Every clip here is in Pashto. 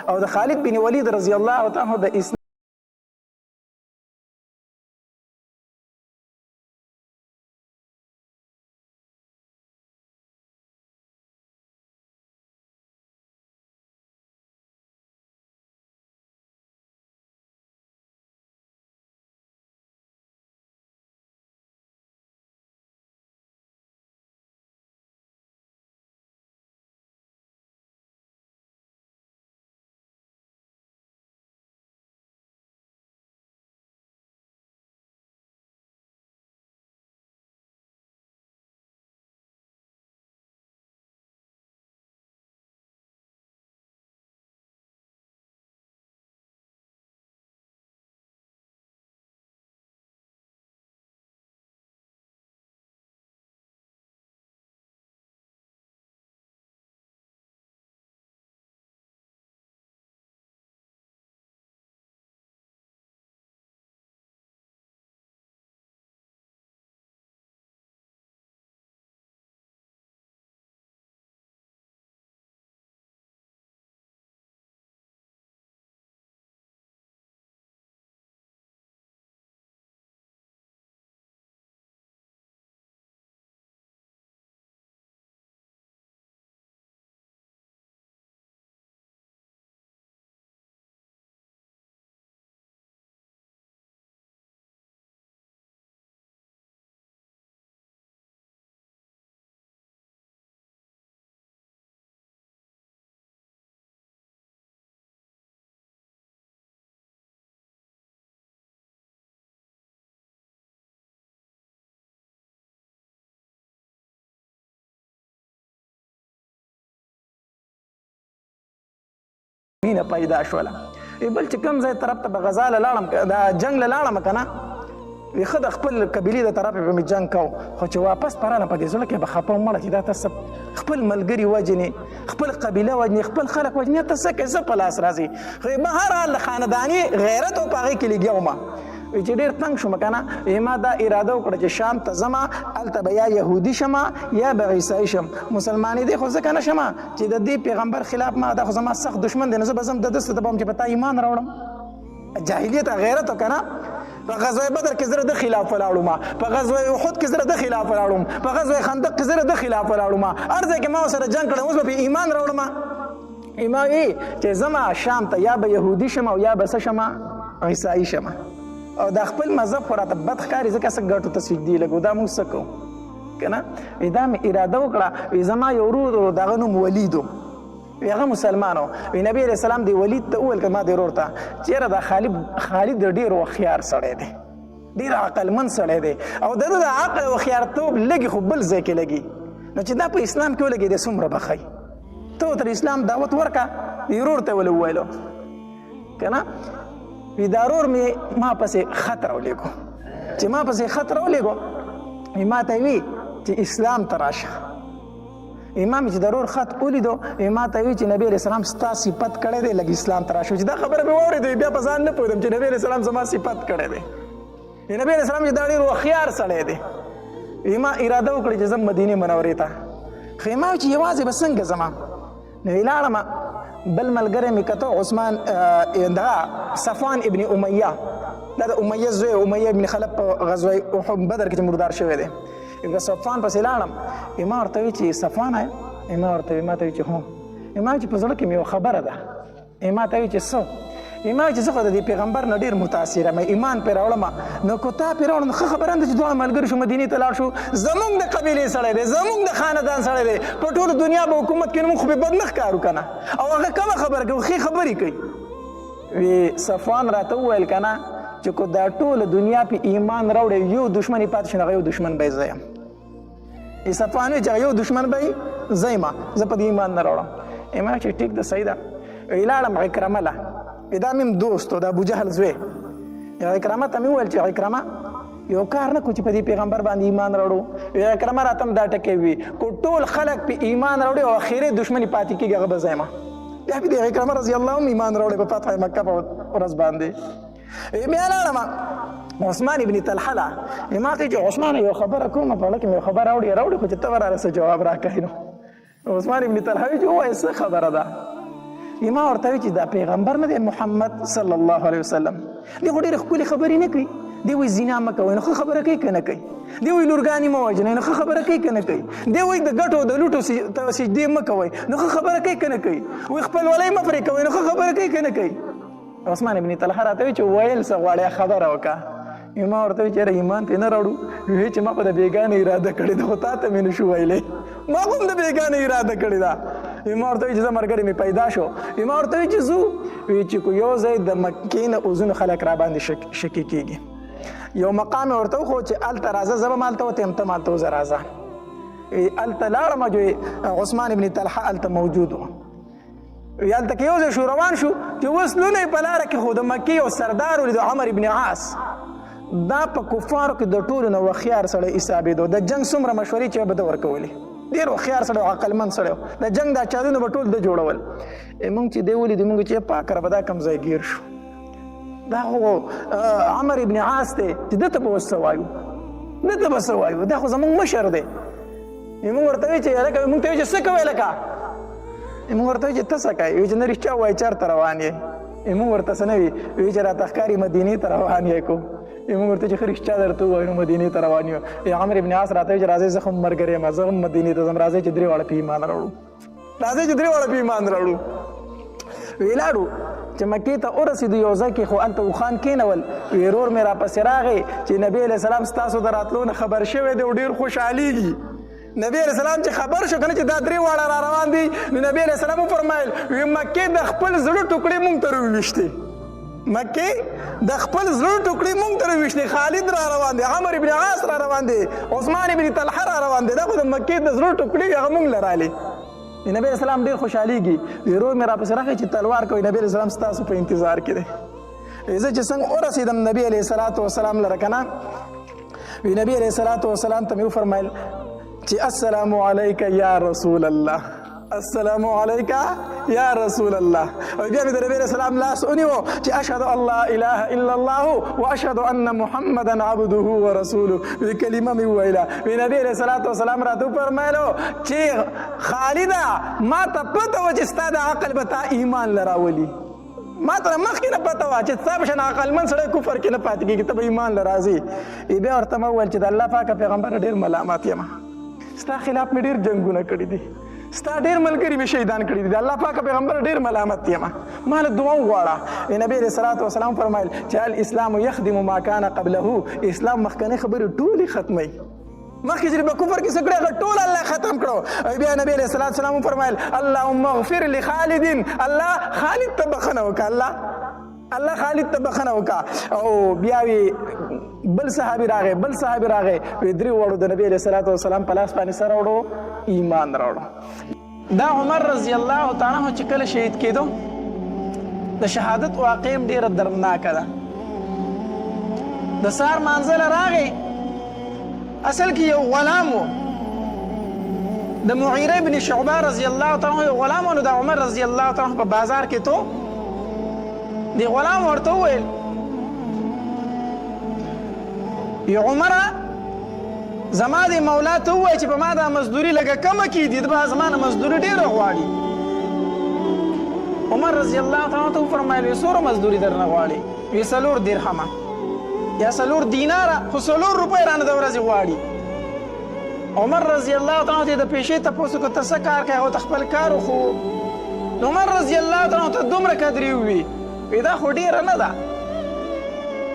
او د خالد بن ولید رضی الله تعالی د اسلام مینه پیدا شوله. بل چې کوم ځای طرف ته به غزا له لاړم دا جنګ له لاړم که نه وي ښه د خپل قبیلې د طرفې به مې جنګ کو خو چې واپس په رانه په دې زړه کې به خفه وم مړه چې دا ته څه خپل ملګري وجنې خپل قبیله وجنې خپل خلک وجنې ته څه کوې څه په لاس راځي خو بهرحال د خانداني غیرت او په هغې کې لګیا وم چې ډېر تنګ شوم که نه ما دا اراده وکړه چې شام ته ځمه هلته به یا یهودي شمه یا به عیسایي شم مسلمانېدې خو ځکه نه شمه چې د دې پیغمبر خلاف ما دا خو زما سخت دشمن دی نو زه به ځم د ده څه ته به وم چې په تا ایمان راوړم جاهلیت غیرت که نه په غزوه بدر کې زه د خلاف ولاړم په غزوه احد کې زه د خلاف ولاړم په غزوه خندق کې زه د خلاف ولاړم هر ځای کې ما ورسره جنګ کړی اوس به په ایمان راوړم ایمان چې زما شام ته یا به یهودي شم او یا به څه شم عیسایي شم او دا خپل مذهب خو راته بد ښکاري ځکه څه ګټو ته سجدې لګو دا موږ څه کوو که نه دا مې اراده وکړه زما یو ورور و د هغه نوم ولید و هغه مسلمان و نبي علیه السلام دی ولید ته وویل که ما دې ورور ته چېرې دا خالد ډېر هوښیار سړی دی ډېر عقلمند سړی دی او د ده د عقل او هوښیارتوب لږې خو بل ځای کې لګي نو چې دا په اسلام کې ولګي دی څومره به ښایي ته ورته د اسلام دعوت ورکړه دې ورور ته ولې وویلو که نه وی دا ورور مې ما پسې خط راولېږو چې ما پسې خط راولېږو وی ما ته وي چې اسلام ته راشه امام چې د ورور خط ولیدو ما ته وی چې نبی علیه السلام ستا صفت کړی دی لږ اسلام ته راشه چې دا خبره مې واورېده بیا په ځان نه پوهېدم چې نبی علیه السلام زما صفت کړی دی نبی علیه السلام چې دا ډېر هوښیار سړی دی ما اراده وکړه چې زه مدینې منورې ته خو ما چې یوازې به څنګه ځمه نو ولاړم بل ملګری مې کته عثمان دغه صفوان ابن امیه دا د امیه زوی امیه ابن خلف په غزوه بدر کې چې مردار شوی دی د صفوان پسې لاړم ما ورته وی چې صفوان آیا ما ورته ما ته وی چې هو ما چې په زړه کې مې یو خبره ده ما ته وی چې څه ما چې زه خو د دې پیغمبر نه ډېر متاثره یم ایمان پرې راوړم نو که تا پرې راوړم نو ښه خبره ده چې دواړه ملګري شو مدینې ته لاړ شو زموږ د قبیلې سړی دی زموږ د خاندان سړی دی په ټوله دنیا به حکومت کوي نو موږ خو بې بد نه ښکارو که نه او هغه کومه خبره کوي ښې خبرې کوي وی صفوان راته وویل که نه چې که دا ټوله دنیا پې ایمان راوړی یو دشمن یې پاتې شي نو هغه یو دشمن به یې زه یم صفوان وی چې هغه یو دشمن به یې زه یم زه په دې ایمان نه راوړم ما چې ټیک ده صحیح ده ولاړم عکرمه له دا مې دوست و د ابوجهل زوی عکرمه ته مې وویل چې عکرمه یو کار نه کړو چې په دې پیغمبر باندې ایمان راوړو عکرمه راته هم دا ټکی وي که ټول خلک په ایمان راوړي او اخري دشمني پاتې کېږي هغه به زه یم بیا پې د عکرمه رضی الله هم ایمان راوړی په فتح مکه په ورځ باندې بیا لاړم عثمان ابن طلحه له ما ته چې عثمان یو خبره کوم په اړه کې مې یو خبره راوړي خو چې ته به راسه جواب راکوې نو عثمان ابن طلحه وایي چې ووایه څه خبره ده ما ورته وی چې دا پیغمبر نه دی محمد صلی الله علیه وسلم. دی خو ډېرې ښکلې خبرې نه کوي. دی وایي زنا مه کوئ نو ښه خبره کوي که نه کوي. دی وایي لورګانې مه وژنئ نو ښه خبره کوي که نه کوي. دی وایي د ګټو د لوټو ته سجدې مه کوئ نو ښه خبره کوي که نه کوي. وایي خپلولۍ مه پرې کوئ نو ښه خبره کوي که نه کوي. عثمان بن طلحه راته وایي چې ویل څه غواړې خبره وکړه. ما ورته وایي چې یاره ایمان پرې نه راوړو. وایي چې ما په د بېګانې اراده کړې ده خو تا ته مې نه شو ویلی. ما خو هم د بېګانې اراده کړې ده. ما ورته وایي چې زه ملګری مې پیدا شو. ما ورته وایي چې ځو. وایي چې یو ځای د مکې نه اوزونه خلک راباندې شکي کېږي. یو مقام یې ورته وښود چې هلته راځه زه به هم هلته وتیم ته هم هلته وځه راځه. هلته لاړم عثمان بن طلحه هلته موجود و. هلته کې یو ځای شو روان شو چې اوس لونه یې په لاره کې خو د مکې یو سردار ولید عمر بن عاص. دا په کفارو کې د ټولو نه هوښیار سړی حسابېدو. د جنګ څومره مشورې چې به ده ورکولې. ډېر هوښیار سړی او عقلمند سړی و. د جنګ دا چارونه به ټول ده جوړول. موږ چې دی ولیدو موږ چې پاکره به دا کوم ځای ګیر شو. دا خو عمر ابن عاص دی چې ده ته به اوس څه وایو. ده ته به څه وایو. دا خو زموږ مشر دی. موږ ورته وایو چې هلکه موږ ته وایو چې څه کوې لکه. موږ ورته وایو چې ته څه کوې. وایي چې نه رښتیا ووایي چېرته روان یې. موږ ورته څه نه وي. وایي چې راته ښکاري مدینې ته روان یې کو. موږ ورته چې ښه رښتیا درته ووایو نو مدینې ته روان یو. عمر ابن عاص راته وایي چې راځئ زه خو هم ملګری یم زه هم مدینې ته ځم راځئ چې درې واړه په ایمان راوړو. راځئ چې درې واړه په ایمان راوړو. ولاړو چې مکې ته ورسېدو یو ځای کې خو هلته اوښان کېنول. وی ورور مې راپسې راغی چې نبي علیه السلام ستاسو د راتلو نه خبر شوی دی او ډېر خوشحالېږي. نبی علیه السلام چې خبر شو که نه چې دا درې واړه را روان دي نو نبي علیه السلام وفرمایل وی مکې د خپل زړه ټوکړې مونږ ته راوویشتې. مکې د خپل زړه ټوکړې مونږ ته راوویشتې. خالد را روان دی، عمر ابن عاص را روان دی، عثمان ابن طلحه را روان دی. دا خو د مکې د زړه ټوکړې هغه مونږ له رالې. نبی علیه السلام ډېر خوشحالېږي. ورور مې راپسې راغی چې تلوار کوي. نبی علیه السلام ستاسو په انتظار کې دی. زه چې څنګه ورسېدم نبی علیه السلام لره که نه نبی علیه السلام ته مې وفرمیل چې السلام علیک یا رسول الله. السلام علیک یا رسول الله. او بیا مې د نبی علیه السلام لاس ونیو چې اشهد ان لا اله الا الله واشهد ان محمدا عبده ورسوله. کلمه مې وویله. نبی علیه السلام راته وفرمایلو چې خالده ما ته پته وه چې ستا د عقل به تا ایمان له راولي. ما ته مخکې نه پته وه چې ستا په شان عقلمند سړی کفر کې نه پاتې کېږي ته به ایمان له راځې. بیا ورته ما وویل چې د الله پاکه پیغمبره ډېر ملامت یم. ستا خلاف مې ډېر جنګونه کړي دي. ستا ډېر ملګري مې شهیدان کړي دي. د الله پاکه پیغمبر ډېر ملامت یم. ما له دعا وغواړه. نبی علیه السلام فرمایل چې الاسلام یخدم ما کان قبله. اسلام مخکنۍ خبرې ټولې ختموي. مخکې چې په کفر کې څه کړی هغه ټول الله ختم کړو. بیا نبی علیه السلام وفرمایل اللهم اغفر لخالد. الله خالد ته بخښنه وکړه. الله خالد ته بخښنه وکړه. او بیا وی بل صحابي راغی وی درې واړو د نبی علیه السلام په لاس باندې سره وړو ایمان راوړو. دا عمر رضی الله تعالی عنہ چې کله شهید کېدو د شهادت واقع هم ډېره دردناکه ده. د سهار مانځه له راغی اصل کې یو غلام و د معیره بن شعبه رضی الله تعالی عنہ یو غلام و. نو د عمر رضی الله تعالی عنہ په بازار کې تو دی غلام ورته وویل ی عمره زما د مولا ته ووایه چې په ما دا مزدوري لږه کمه کېږي د به زما نه مزدوري ډېره غواړي. عمر رضی الله تعالی عنہ ته وفرمایل وی څومره مزدوري درنه غواړي. وی 4 درهمه یا 4 دیناره خو 4 روپۍ رانه د ورځې غواړي. عمر رضی الله تعالی عنہ ته د پیسې تپوس وکړه ته څه کار کوې. هغه ته خپل کار وښو. عمر رضی الله تعالی عنہ ته دومره قدرې ووي وی دا خو ډېره نه ده.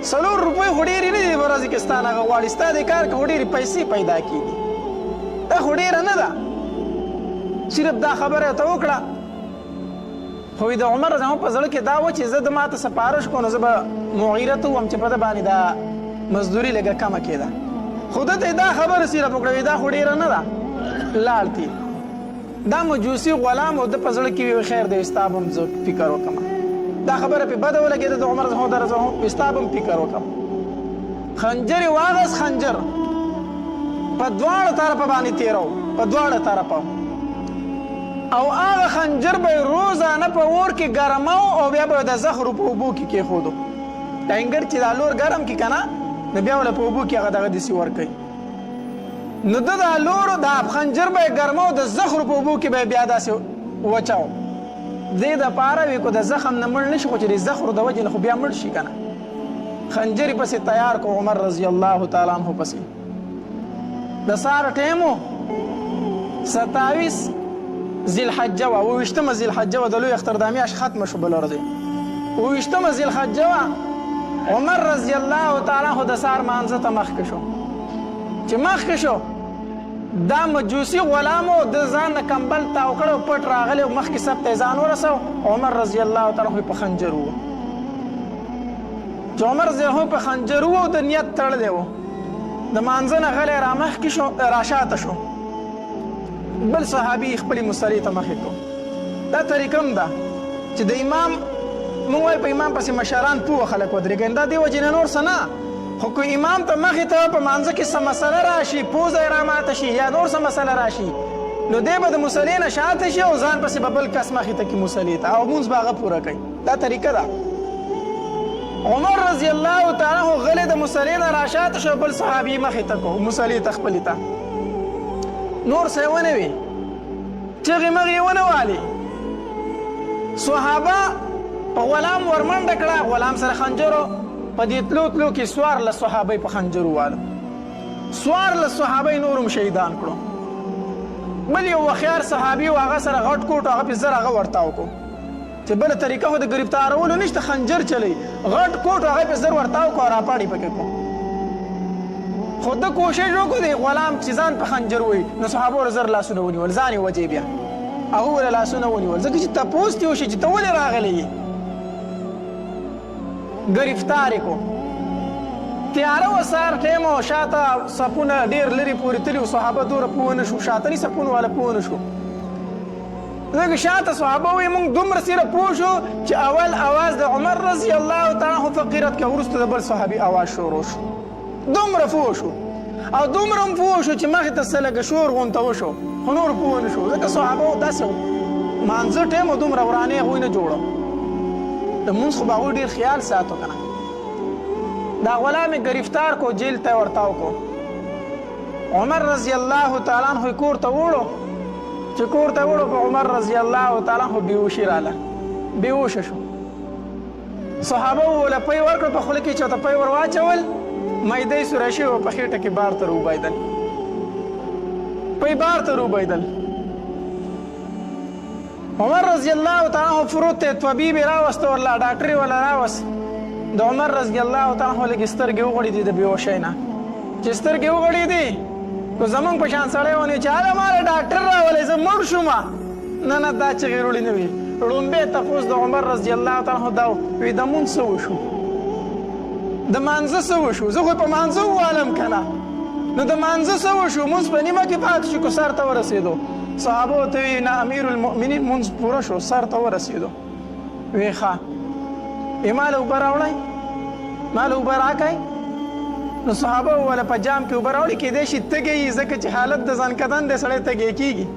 4 روپۍ خو ډېرې نه دي په ورځې کې ستا نه هغه غواړي. ستا د کار کې خو ډېرې پیسې پیدا کېږي. دا خو ډېره نه ده. صرف دا خبره ته وکړه. خو د عمر رضی الله په زړه کې دا و چې زه د ماته سپارش کوم نو زه به معیره ته ووایم چې په ده باندې دا مزدوري لږه کمه کېده. خو ده ته یې دا خبره صرف وکړه دا خو ډېره نه ده. لاړ تي دا مجوسي غلام و ده په زړه کې وي خیر دی ستا به هم زه فکر وکړم. دا خبره پې بده ولګېده د عمر رضی الله ستا به هم فکر وکړم. خنجر یې واغست. خنجر په دواړه طرفه باندې تېرو په دواړه طرفه او هغه خنجر به یې روزانه په اور کې ګرمو او بیا به د زخرو په اوبو کې کېښودو. ټینګر چې دا لور ګرم کړي که نه نو بیا وله په اوبو کې هغه دغه داسې ورکوي. نو ده دا لورو دا خنجر به یې ګرمو د زخرو په اوبو کې به یې بیا داسې وچاو. دې دپاره وي که د زخم نه مړ نه شي خو چې د زخرو د وجې نه خو بیا مړ شي که نه خنجر یې پسې تیار کو عمر رضی الله تعالی عنه پسې د سهار ټیم و 27 ذیالحجه وه 28مه ذیالحجه وه د لوی اختر دا میاشت ختمه شو بله ورځ 28مه ذیالحجه وه عمر رضی الله تعالی عنه د سهار مانځه ته مخکې شو چې مخکې شو دا مجوسي غلامو د ځان نه کمبل تاو کړی او پټ راغلی او مخکې سب ته یې ځان ورسو عمر رضی الله تعالی عنه په خنجر وو چې عمر رضی الله په خنجر وو د نیت تړلی وو د مانځه نه غلی رامخکې شو راشاته شو بل صحابي خپلې مصلې ته مخې کړو دا طریقه هم ده چې د امام موږ وایو په امام پسې مشران پوه خلک ودرېږي دا دې وجې نه نور څه نه خو که امام ته مخې ته په مانځه کې څه مسله راشي پوزه یې راماته شي یا نور څه مسله راشي نو دی به د مصلې نه شاته شي او ځان پسې به بل کس مخې ته کړي مصلې ته او مونځ به هغه پوره کوي دا طریقه ده عمر رضی الله تعالی عنه غلی د مصلې نه راشاته شو بل صحابي مخې ته کو مصلې ته خپلې ته نور څه یې ونه وي چغې مغې یې ونه والي صحابه په غلام ورمنډه کړه غلام سره خنجرو په دې تلو کې 14 صحابه په خنجر وواله 14 صحابه نورم شهیدان کړو بل یو وخیار صحابي و هغه سره غټ کوټ هغه په زر هغه ورتاو کو چې بل طریقه خو د گرفتارولو نشته خنجر چلی غټ کوټ هغه په زر ورتاو کو را پاړي پکې کو خود کوشش وکړو دی غلام چې ځان په خنجر وي نو صحابه زر لاسونه ونیول ځان یې وجې بیا هغه ول لاسونه ونیول ځکه چې تپوس دی وشي چې ته ولې راغلی گرفتار کو تیاره و سار ټیم او شاته سپونه ډیر لري پورې تلي صحابه دوره پوه نه شو شاته نه سپونه والا پوه نه شو ځکه شاته صحابه وي موږ دومره سره پوه شو چې اول اواز د عمر رضی الله تعالی عنه فقیرت کې وروسته د بل صحابي اواز شروع شو دومره پوه شو او دومره هم پوه شو چې مخې ته څه لږه شور غونته وشو خو نور پوه نه شو ځکه صحابه داسې مانځه ټیم دومره ورانې هغوی نه جوړه د مونځ خو به هغوی ډېر خیال ساتو که نه دا غلام یې ګرفتار کو جیل ته یې ورتاو کو عمر رضی الله تعالی عنه یې کور ته وړو چې کور ته وړو په عمر رضی الله تعالی عنه بېهوشي راله بېهوشه شو صحابه ووله پی ورکړه په خوله کې چې ورته پی ور واچول میده یې سوره شوې وه په خېټه کې بار ته روبایدل پی بار ته روبایدل عمر رضی الله تعالی عنه فروت ته طبیب یې راوسته ورله ډاکټر یې ورله راوست د عمر رضی الله تعالی عنه لږې سترګې وغړېدې د بېهوشۍ نه چې سترګې وغړېدې نو زمونږ په شان سړی ونیو چې هله ماله ډاکټر راولی زه مړ شومه نه نه دا چغې روړې نه وي ړومبې تپوس د عمر رضی الله تعالی عنه دا وی د مونځ څه وشو د مانځه څه وشو زه خو په مانځه ووالم که نه نو د مانځه څه وشو مونځ په نیمه کې پاتې شو که سر ته ورسېدو صحابه ورته وي نه امیر المؤمنین مونځ پوره شو سر ته ورسېدو وی ښه وی ماله اوبه راوړئ ماله اوبه راکئ نو صحابه وویله په جام کې اوبه راوړي کېدای شي تږی یي ځکه چې حالت د ځان کدن دی سړی تږی کېږي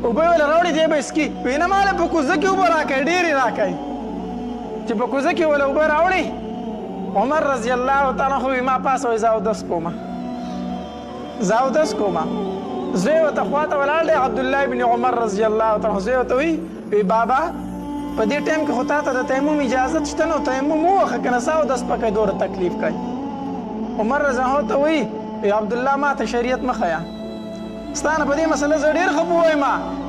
اوبه یې ویله راوړي دی به یې څکي وی نه ماله په کوزه کې اوبه راکئ ډېرې راکئ چې په کوزه کې ویله اوبه راوړي عمر رضی الله تعالی عنه وی ما پاسه وی زه اودس کومه زه اودس کومه زوی ورته خواته ولاړ دی عبدالله بن عمر رضی الله تعالی عنه زوی ورته وی بابا په دې ټایم کې خو تا ته د تیمم اجازت شته نو تیمم ووهه که نه څه اودس پکې دوره تکلیف کوي عمر رضی الله ته وی عبدالله ما ته شریعت مه ښیه ستا نه په دې مسله زه ډېر ښه پوهیم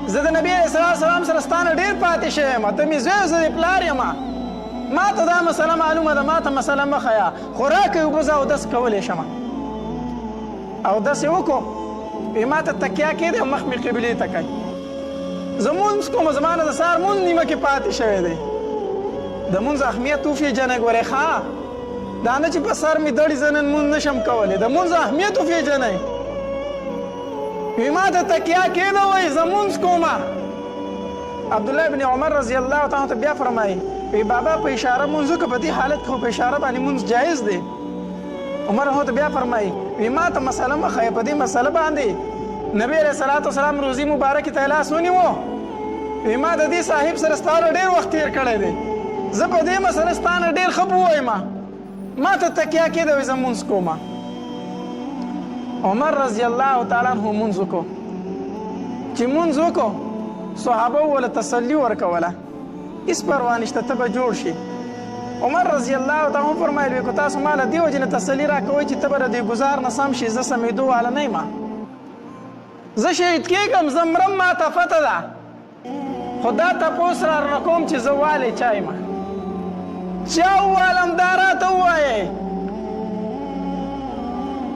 زه د نبي علیه السلام سره ستا نه ډېر پاتې شوی یم ته مې زوی زه د پلار یم ما ته دا مسله معلومه ده ما ته مسله مه ښیه خو راکړئ اوبه زه اودس کولی شم اودس یې وکړو وی ما ته تکیه کېدی او مخ مې قبلې ته کوي زه مونځ کوم زما نه د سهار مونځ نیمه کې پاتې شوی دی د مونځ اهمیت وپېژنئ ګورئ ښه دا نه چې په سر مې دړي زه نن مونځ نشم کولی د مونځ اهمیت وپېژنئ وی ما ته تکیه کېده وایي زه مونځ کومه عبدالله بن عمر رضی الله تعالی ته بیا فرمایي وی بابا په اشاره مونځ وکړه په دې حالت کې خو په اشاره باندې مونځ جایز دی عمر ته بیا فرمایي وی ما ته مسله مه ښیه په دې مسله باندې نبی علیه صلات وسلام روزي مبارکې ته یې لاس ونیو وی ما د دې صاحب سره ستا نه ډېر وخت تېر کړی دی زه په دې مسله ستا نه ډېر ښه پوهیم ما ته تکیه کېده وی زه مونځ کومه عمر رضی الله تعالی عنه مونځ وکړو چې مونځ وکړو صحابه ولا تسلی ورکوله هیڅ پروا نشته ته به جوړ شي. عمر رضی الله تعالی فرمایل وی کو تاسو مال دی وجنه تسلی راکوي چې ته به د گزار نه سم شي زه سمېدو والا نه ما زه شهید کېږم زمرم ما ته پته ده خدا تپوس را رقم چې زه والی چای ما چا ووالم دا راته ووایې.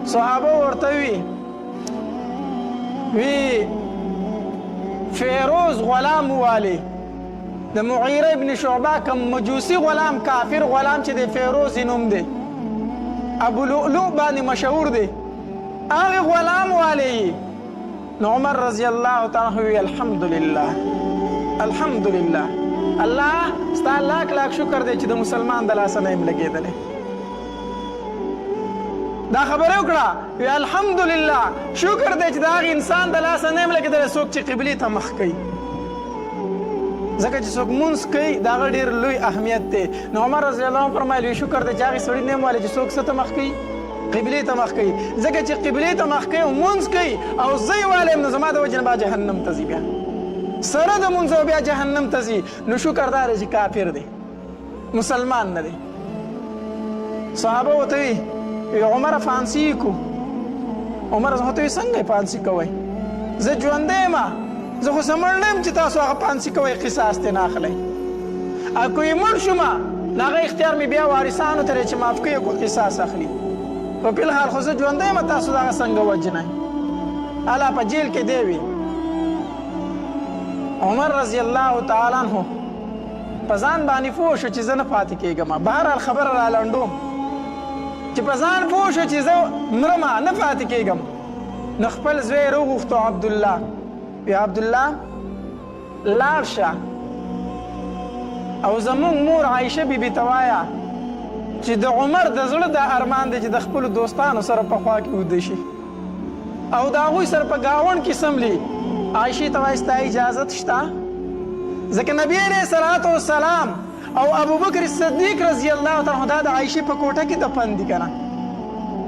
صحابه ورته وی فیروز غلام والی د معیره ابن شعبه کم مجوسی غلام کافر غلام چې د فیروز نوم دی ابو لؤلؤ باندې مشهور دی هغه غلام والی. نو عمر رضی الله تعالی وی الحمدلله الحمدلله الله ستا لاک لاک شکر دی چې د مسلمان د لاسه نه یم لګېدلی. دا خبره وکړه وی الحمدلله شکر دی چې د هغه انسان د لاسه نه یم لګېدلی څوک چې قبلې ته مخ کوي ځکه چې څوک مونځ کوي د هغه ډېر لوی اهمیت دی. نو عمر رضی الله عنه فرمایل وی شکر دی چې هغې سړي نه یم ویلی چې څوک څه ته مخ کوي قبلې ته مخ کوي ځکه چې قبلې ته مخ کوي او مونځ کوي او زه یې والی یم نو زما د وجې نه به جهنم ته ځي بیا سره د مونځ او بیا جهنم ته ځي. نو شکر دا دی چې کافر دی مسلمان نه دی. صحابه ورته وی عمر فانسی کو عمر ورته وی څنګه فانسی کوئ زه ژوندی یم زه خو څه مړ نه یم چې تاسو هغه فانسی کوئ قصاص ترې نه اخلئ او که یې مړ شومه نو هغه اختیار مې بیا وارثانو ته دی چې معاف کوي کو قصاص اخلي. په فلحال خو زه ژوندی یم تاسو د هغه څنګه وجنئ الله په جیل کې دی وي. عمر رضی الله تعالی عنہ په ځان باندې پوه شو چې زه نه پاتې کېږم بهرحال خبره را لنډوم چې په ځان پوه شو چې زه مرمه نه پاتې کېږم نو خپل زوی یې راوغوښتو عبدالله وی عبدالله لاړ شه او زمونږ مور عایشه بیبي ته وایه چې د عمر د زړه دا ارمان دی چې د خپلو دوستانو سره په خوا کې وده شي او د هغوی سره په ګاونډ کې څملي. عایشې ته وایي ستا اجازت شته ځکه نبي علیه الصلاة والسلام او ابوبکر صدیق رضی الله تعالی عنه دا د عایشې په کوټه کې دفن دي که نه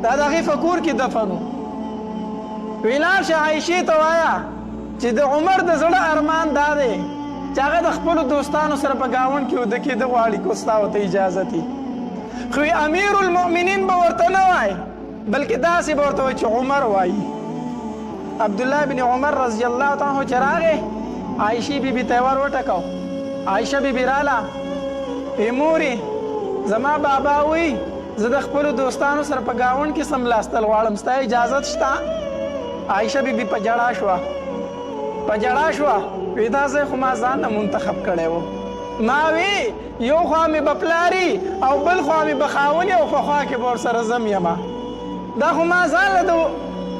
دا د هغې په کور کې دفن و. وی لاړ شه عایشې ته وایه چې د عمر د زړه ارمان دا دی چې هغه د خپلو دوستانو سره په ګاونډ کې وده کېده غواړي که ستا ورته اجازت وي. خو امیر المؤمنین به ورته نه وایي بلکې داسې به ورته وایي چې عمر وایي. عبدالله بن عمر رضی الله تعالی عنہ چې راغی عایشې بیبي ته یې ور وټکو عایشه بیبي راله وی مورې زما بابا وی زه د خپلو دوستانو سره په ګاونډ کې څملاستل غواړم ستا اجازت شته. عایشه بیبي په جړا شوه وی دا ځای خو ما ځان نه منتخب کړی و ما وی یو خوا مې به پلاري او بل خوا مې به خاوني او په خوا کې به ورسره زم یمه دا خو ما ځان له د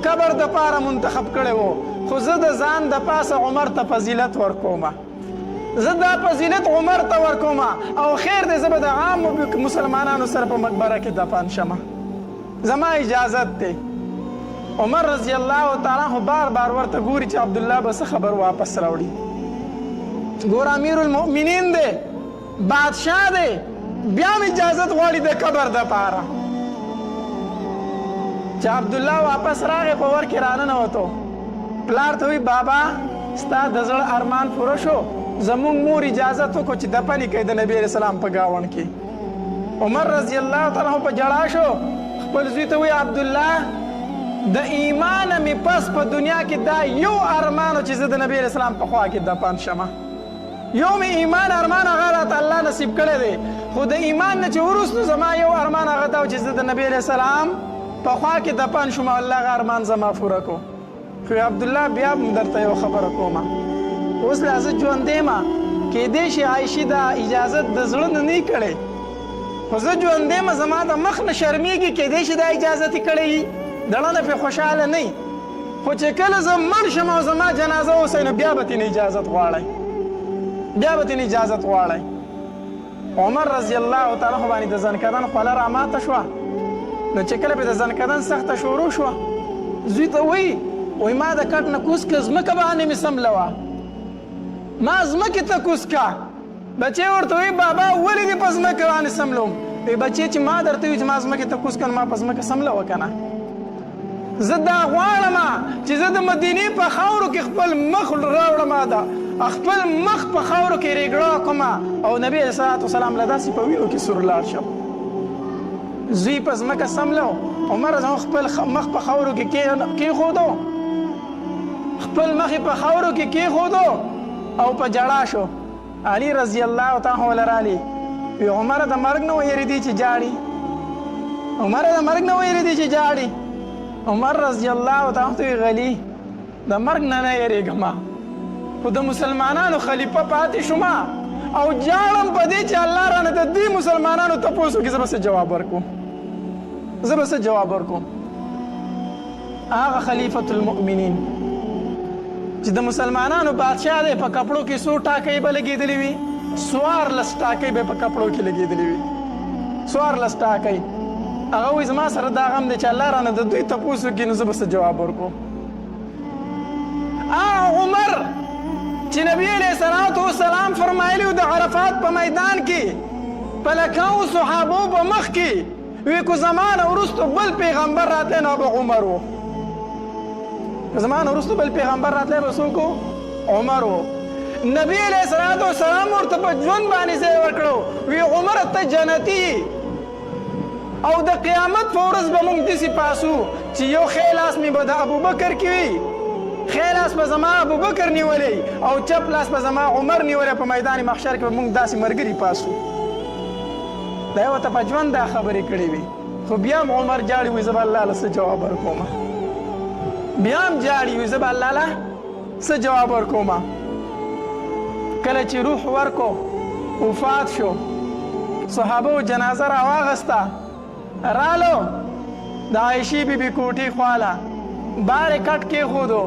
قبر د پاره منتخب کړی و خو زه د ځان د پاسه عمر ته فضیلت ورکومه زه دا فضیلت عمر ته ورکومه او خیر دی زه به د عامو مسلمانانو سره په مقبره کې دفن شمه زما اجازت دی. عمر رضی الله تعالی عنہ بار بار ورته ګوري چې عبدالله به څه خبر واپس راوړي. ګور امیر المؤمنین دی بادشاه دی بیا هم اجازت غواړي د قبر دپاره چې عبدالله واپس راغی په ور کې راننوتو پلار ته وی بابا ستا د زړه ارمان پوره شو زمونږ مور اجازت وکړو چې دفن یې کوي د نبي علیه السلام په ګاونډ کې. عمر رضی الله تعالی عنہ په جړا شو خپل زوی ته وی عبدالله د ایمان مې پس په دنیا کې دا یو ارمان چې زه د نبی علیه السلام په خوا کې دفن شمه یو مې ایمان ارمان هغه راته الله نصیب کړی دی خو د ایمان نه چې وروسته زما یو ارمان هغه دا و چې زه د نبی علیه السلام په خوا کې دفن شوم او الله هغه ارمان زما پوره کو. خو عبدالله بیا هم درته یو خبره کومه اوس لا زه ژوندی یم کیدای شي عایشې دا اجازت د زړه نه نه کړی خو زه ژوندی یم زما د مخ نه شرمېږي کیدای شي دا اجازت یې کړی دړه نه پرې خوشحاله نه خو چې کله زه مړ شم او زما جنازه اوسئ نو بیا به ترېنه اجازت غواړئ. عمر رضی الله تعالی عنہ باندې د زنکدن خوله راماته شوه نو چې کله به د زنکدن سخته شروع شوه زوی ته وایي ما د کټ نه کوز که ځمکه باندې مې سملوه ما ځمکې ته کوز که بچې ورته وایي بابا ولې دې په ځمکه باندې سملوم وایي بچې چې ما درته وایي چې ما ځمکې ته کوز که ما په ځمکه سملوه که نه زه دا غواړم چې زه د مدینې په خاورو کې خپل مخ راوړم خپل مخ په خاورو کې ریګړه کومه او نبي علیه الصلاة والسلام له داسې په وینو کې سور لاړ شم. زوی په ځمکه سملو، عمر زموږ خپل مخ په خاورو کې کېښودو، خپل مخ یې په خاورو کې کېښودو او په جړا شو. علي رضی الله تعالی عنه رالی وی عمر د مرګ نه ویریدي چې جاړي، عمر د مرګ نه ویریدي چې جاړي. عمر رضی الله تعالی عنه غلی د مرګ نه نه یریږم، خو د مسلمانانو خلیفه پاتې شوم او جاړم په دې چې الله رانه د دې مسلمانانو تپوس وکړي. زه به څه جواب ورکوم، زه به څه جواب ورکوم؟ هغه خلیفة المؤمنین چې د مسلمانانو بادشاه دی په کپړو کې څو ټاکۍ به لګېدلې وي؟ 14 ټاکۍ به په کپړو کې لګېدلې وي، 14 ټاکۍ. هغه وایي زما سره دا غم دی چې الله رانه د دوی تپوس وکړي، نو زه به څه جواب ورکوم؟ عمر چې نبی علیه الصلاة والسلام فرمایلی و د عرفات په میدان کې په لکاو صحابو په مخ کې وی کو زمانه وروسته بل پیغمبر راتلی نو به عمر و. زمانه وروسته بل پیغمبر راتلی به څوک و؟ عمر و. نبی علیه الصلاة والسلام ورته په ژوند باندې ځای ورکړو، وی عمر ته جنتي او د قیامت په ورځ به موږ داسې پاسو چې یو ښی لاس مې به د ابوبکر کې وي، ښی لاس به زما ابوبکر نیولی او چپ لاس به زما عمر نیولی، په میدان محشر کې به موږ داسې ملګري پاسو. دا یې ورته په ژوند دا خبرې کړې وي، خو بیا هم عمر جاړي وایي زه به الله له څه جواب ورکوم، بیا هم جاړي وایي زه به الله له څه جواب ورکوم. کله چې روح ورکو وفات شو، صحابو جنازه راواغسته، رالو د عایشې بیبي کوټې خواله بار یې کټ کېښودو،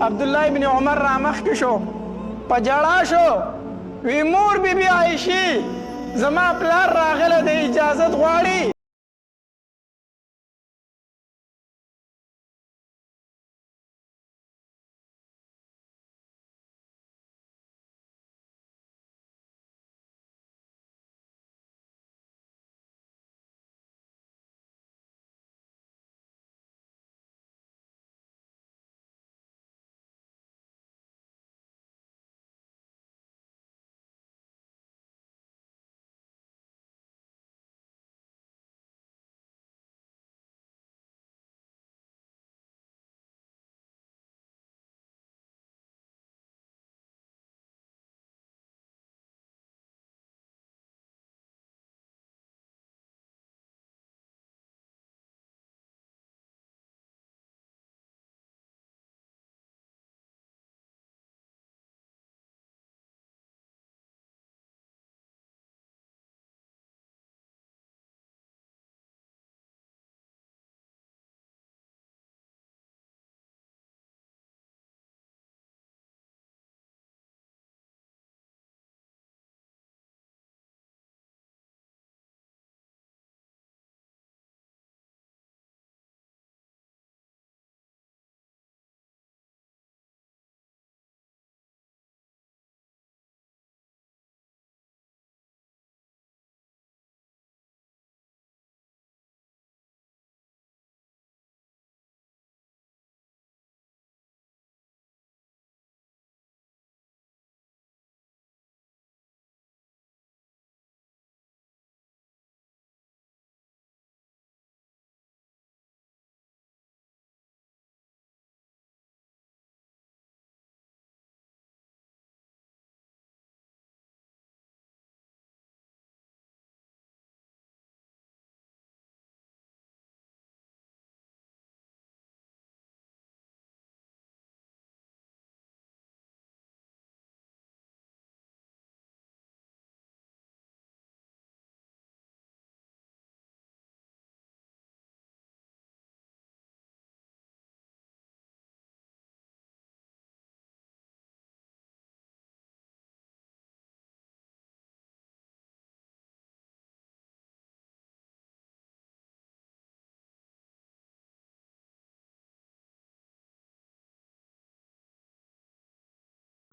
عبدالله ابن عمر را مخکې شو، په جړا شو، وی مور بیبي عایشې زما پلار راغله د اجازت غواړي.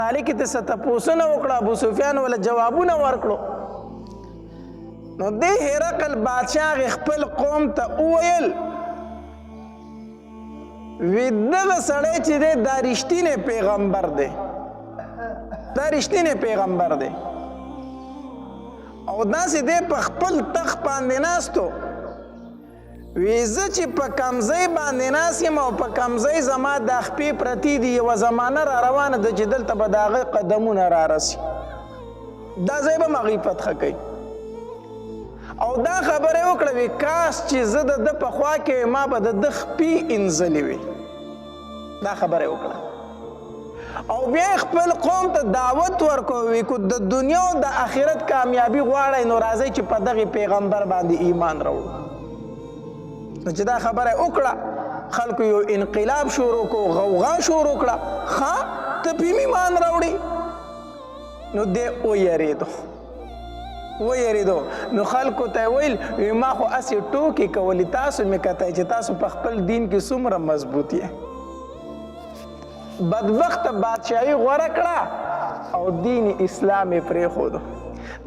مالک ته څه تپوسونه وکړه، ابو سفیان ولا جوابونه ورکړو. نو دې هرقل بادشاه خپل قوم ته وویل وی دغه سړی چې دی دا رښتینی پیغمبر دی، دا رښتینی پیغمبر دی او داسې دی په خپل تخت باندې ناستو وی زه چې په کمزۍ باندې ناست یم او په کمزۍ زما دا خپې پرتې دي یوه زمانه را روانه ده چې دلته به د هغه قدمونه را رسي دا ځای به م هغوی فتحه کوي او دا خبره یې وکړه وی کاش چې زه د ده په خوا کې ما به د ده خپې انځلې وي دا خبره یې وکړه او بیا خپل قوم ته دعوت ورکړو وی که د دنیا او د آخرت کامیابي غواړئ نو راځئ چې په دغې پیغمبر باندې ایمان راوړو نو چې دا خبره وکړه خلکو یو انقلاب شروع کړو غوغا شروع کړه ښه ته په ایمان راوړي نو دی ویریدو نو خلکو ته یې ویل ما خو هسې ټوکې کولې تاسو مې کتئ چې تاسو په خپل دین کې څومره مضبوط یې بدبخته بادشاهي غوره کړه او دین اسلام یې پرېښودو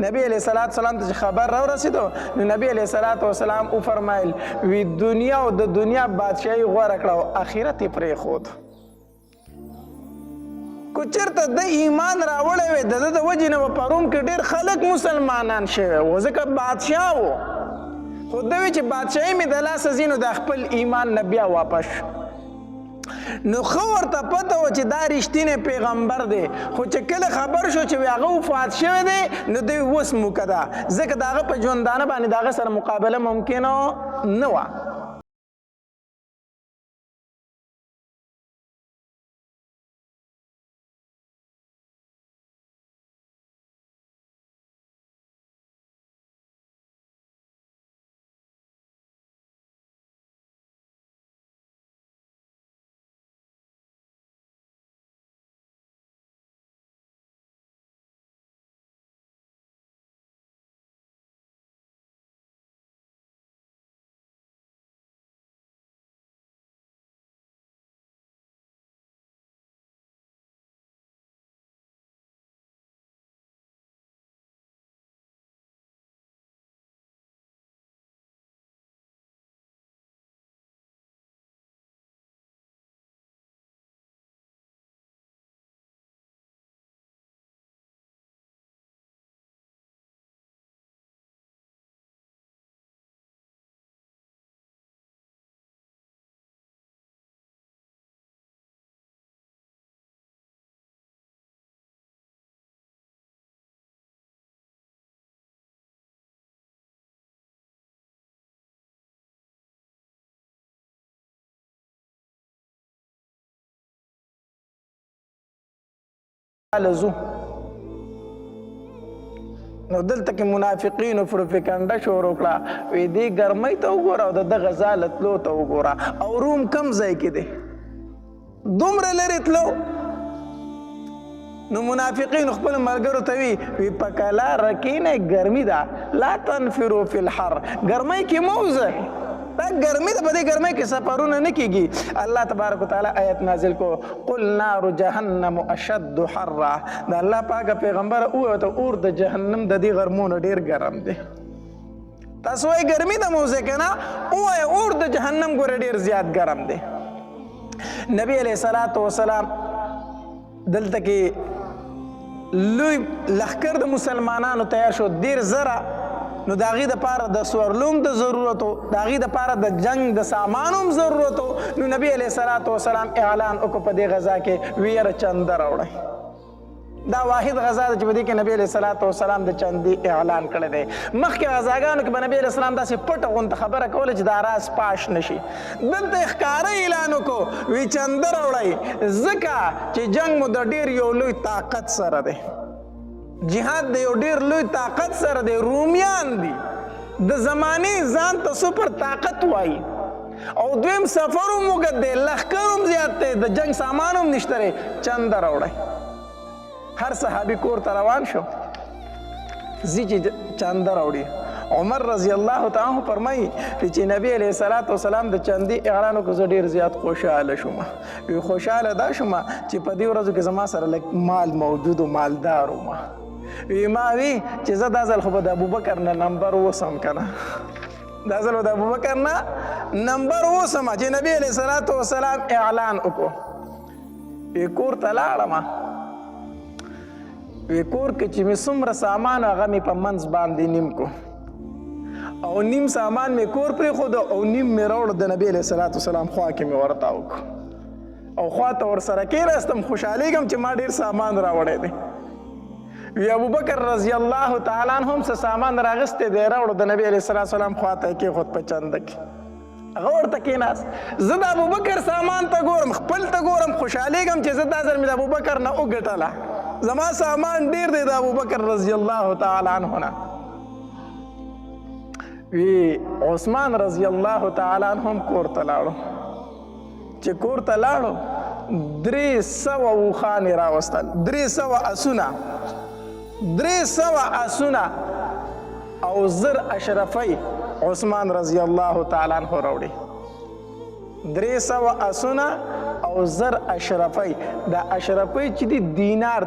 نبی علیه السلام ته چې خبر راورسېدو نو نبی علیه السلام وفرمایل وی دنیا او د دنیا بادشاهي غوره کړه او آخرت یې پرېښود که چېرته د ایمان راوړی وی د ده د وجې نه به په روم کې ډېر خلک مسلمانان شوي وو ځکه بادشاه و خو ده وی چې بادشاهي مې د لاسه ځي نو د خپل ایمان نه بیا واپس نو ښه ورته پته وه چې دا رښتینی پیغمبر دی خو چې کله خبر شو چې هغه وفات شوی دی نو دوی اوس موکه ده ځکه د هغه په ژوندانه باندې د هغه سره مقابله ممکنه نه وه لزو نو دلته کې منافقینو پروپاګاندا شروع کړه وی دې ګرمۍ ته وګوره او د دغه ځاله تلو ته وګوره او روم کم ځای کې دی دومره لرې تلو نو منافقین خپل ملګرو ته وی په کلاره کښېنئ ګرمي ده لا تنفروا فی الحر ګرمۍ کې مه وځئ دا ګرمي ده په دې ګرمۍ کې سفرونه نه کېږي الله تبارک وتعالی آیت نازل کو قل نار جهنم اشد حرا د الله پاکه پیغمبر وویل اور د جهنم د دې غرمونو ډېر ګرم دی تاسو وایئ ګرمي ده مو وځئ که نه ووایئ اور د جهنم ګوره ډېر زیات ګرم دی نبی علیه الصلاة وسلام دلته کې لوی لښکر د مسلمانانو تیار شو 10,000 نو د هغې دپاره د سورلوم د ضرورت و د هغې دپاره د جنگ د سامان هم ضرورت و نو نبی علیه الصلاة وسلام اعلان وکړو په دې غذا کې ویره چنده راوړئ دا واحد غذا ده چې په دې کې نبی علیه الصلاة وسلام د چندې اعلان کړی دی مخکې غذاګانو کې به نبی علیه السلام داسې پټه غونته خبره کوله چې دا راز پاش نه شي دلته یې ښکاره اعلان وکړو وی چنده راوړئ ځکه چې جنګ مو د ډېر یو لوی طاقت سره دی جهاد د یو ډېر لوی طاقت سره دی رومیان دي د زمانې ځان ته سپر طاقت وایي او دویم سفر هم اوږد دی لښکر هم زیات دی د جنګ سامان هم نشته دی چنده راوړئ هر صحابي کور ته روان شو ځي چې چنده راوړي عمر رضی الله تعالی فرمایي چې نبی علیه الصلاة وسلام د چندې اعلان وکړو زه ډېر زیات خوشحاله شوم خوشحاله دا شوم چې په دې ورځو کې زما سره لږ مال موجود و مالدار وم ما وی چې زه دا ځل خو به د ابوبکر نه نمبر اوسم که نه دا ځل به د ابوبکر نه نمبر اوسم چې نبی علیه الصلاة وسلام اعلان وکړو کور ته لاړم وی کور کې چې مې څومره سامان هغه مې په منځ باندې نیم کو او نیم سامان مې کور پرېښود او نیم مې راوړ د نبي علیه صلات وسلام خوا کې مې ورته وکړو او خوا ته ورسره کېناستم خوشحالېږم چې ما ډېر سامان راوړی دی وی ابوبکر رضی الله تعالی عنه هم څه سامان راغستی دی راوړو د نبي علیه صلات وسلام خوا ته یې کېښود په چنده کې هغه ورته کېناست زه د ابوبکر سامان ته ګورم خپل ته ګورم خوشحالېږم چې زه دا ځل مې د ابوبکر نه وګټله زما سامان ډېر دی د ابوبکر رضی الله تعالی عنه نه وی عثمان رضی الله تعالی عنه هم کور ته لاړو چې کور ته لاړو 300 اوښانې راوستل 300 اسونه 300 اسونه او زر اشرفی عثمان رضی الله تعالی عنه راوړي 300 اسونه او زر اشرفی دا اشرفی چې دی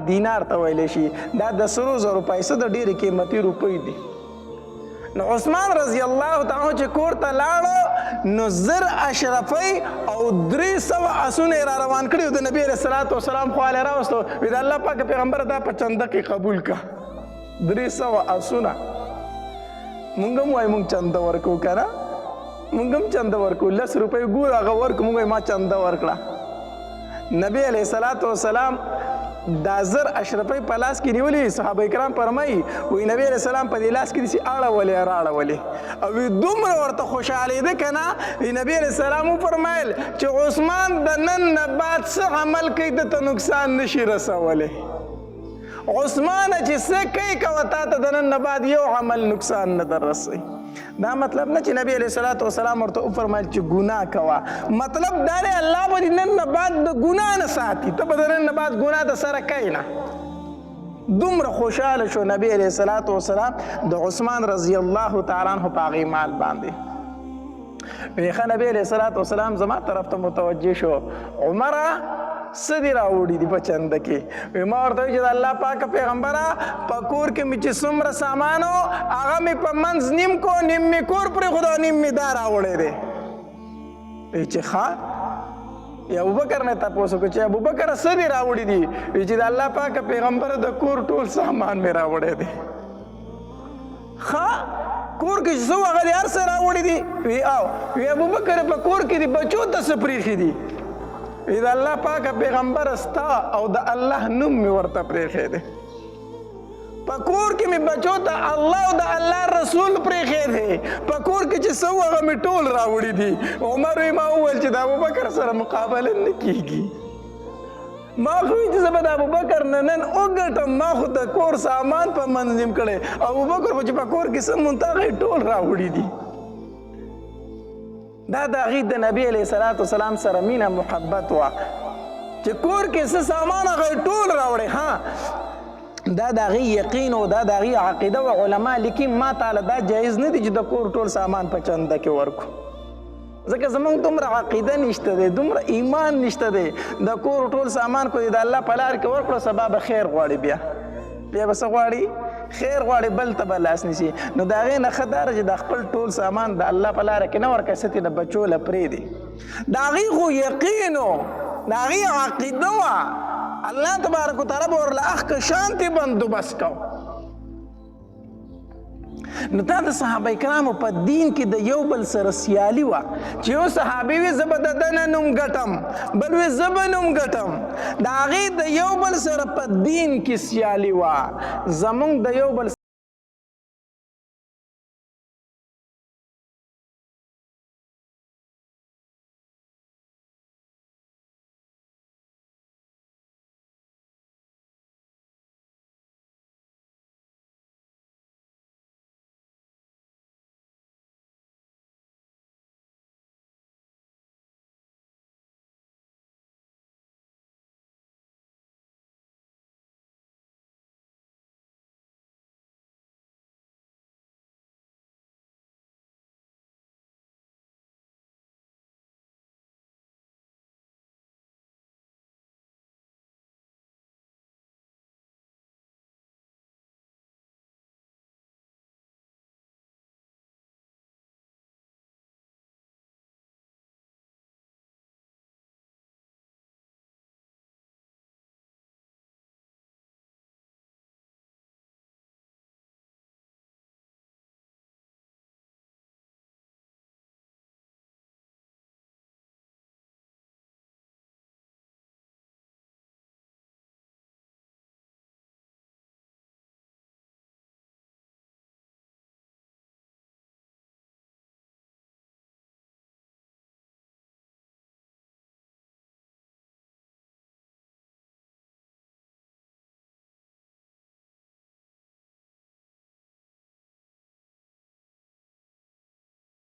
دینار ته ویلی شي دا د سرو زرو پیسه د ډېرې قیمتي روپۍ دي نو عثمان رضی الله تعالی چې کور ته لاړو نو زر اشرفی او 300 اسونه را روان کړي د نبی علیه صلات وسلام خواله راوستو وی د الله پاک پیغمبر دا په چنده کې قبول کا 300 اسونه مونږ هم وایو مونږ چنده ورکو که نه مونږ هم چنده ورکو 10 روپۍ ګور هغه ورکو مونږ ما چنده ورکړه نبی علیه صلات وسلام دا زر اشرفی په لاس کې نیولي صحابه کرام فرمایي وی نبی علیه السلام په دې لاس کې داسې اړولې راړولې او وی دومره ورته خوشحالېده که نه وی نبی علیه السلام وفرمایل چې عثمان د نن نه بعد څه عمل کوي ده ته نقصان نشي رسولی عثمان چې څه کوي کوه تا ته د نن نه بعد یو عمل نقصان نه در رسوي دا مطلب نه چې نبی علیه صلات وسلام ورته وفرمایل چې ګناه کوه مطلب دا دی الله به دې نن نه بعد د ګناه نه ساتي ته به د نن نه بعد ګناه د سره کوي نه دومره خوشحاله شو نبی علیه صلات وسلام د عثمان رضی الله تعالی عنه په هغې مال باندې وی ښه نبی علیه صلات وسلام زما طرف ته متوجه شو عمره څه دې راوړي دي په چنده کې وی ما ورته وایي چې د الله پاکه پیغمبره په کور کې مې چې څومره سامان و هغه مې په منځ نیم کو نیم مې کور پرېښود او نیم مې دا راوړی دی وی چې ښه ابوبکر نه تپوس وکړو چې ابوبکر څه دې راوړي دي وی چې د الله پاکه پیغمبره د کور ټول سامان مې راوړی دی ښه کور کې چې څه هغه دې هر څه راوړي دي وی وی ابوبکر په کور کې دې بچو ته څه پرېښي دي وی د الله پاکه پیغمبر ستا او د الله نوم مې ورته پرېښی دی په کور کې مې بچو ته الله او د الله رسول پرېښی دی په کور کې چې څه هغه مې ټول راوړي دي عمر وی ما وویل چې د ابوبکر سره مقابله نه کېږي ما خو وی چې زه به د ابوبکر نه نن وګټم ما خو د کور سامان په منځ نیم کړی ابوبکر خو چې په کور کې څه مونته هغه ټول راوړي دي دا د هغې د نبی علیه صلات وسلام سره مینه محبت وه چې کور کې څه سامان هغه ټول راوړی ها دا د هغې یقین و دا د هغې عقیده و علما لیکي ما تعالی دا جایز نه دي چې د کور ټول سامان په چنده کې ورکو ځکه زمونږ دومره عقیده نشته دی دومره ایمان نشته دی د کور ټول سامان کو د الله په لار کې ورکړو سبا به خیر غواړي بیا به څه غواړي خیر غواړي بل ته به لاس نیسي نو د هغې نه ښه دا چې د خپل ټول سامان د الله په لاره کې نه ورکوي څه د بچو له پرېږدي د هغې خو یقین و د هغې عقیده وه الله تبارک وتعالی به ورله اخکه شانتې بندوبست کو نو دا د صحابه کرامو په دین کې د یو بل سره سیالي وه چې یو صحابي وي زه به د ده نه نوم ګټم بل وي زه به نوم ګټم د هغې د یو بل سره په دین کې سیالي وه زمونږ د یو بل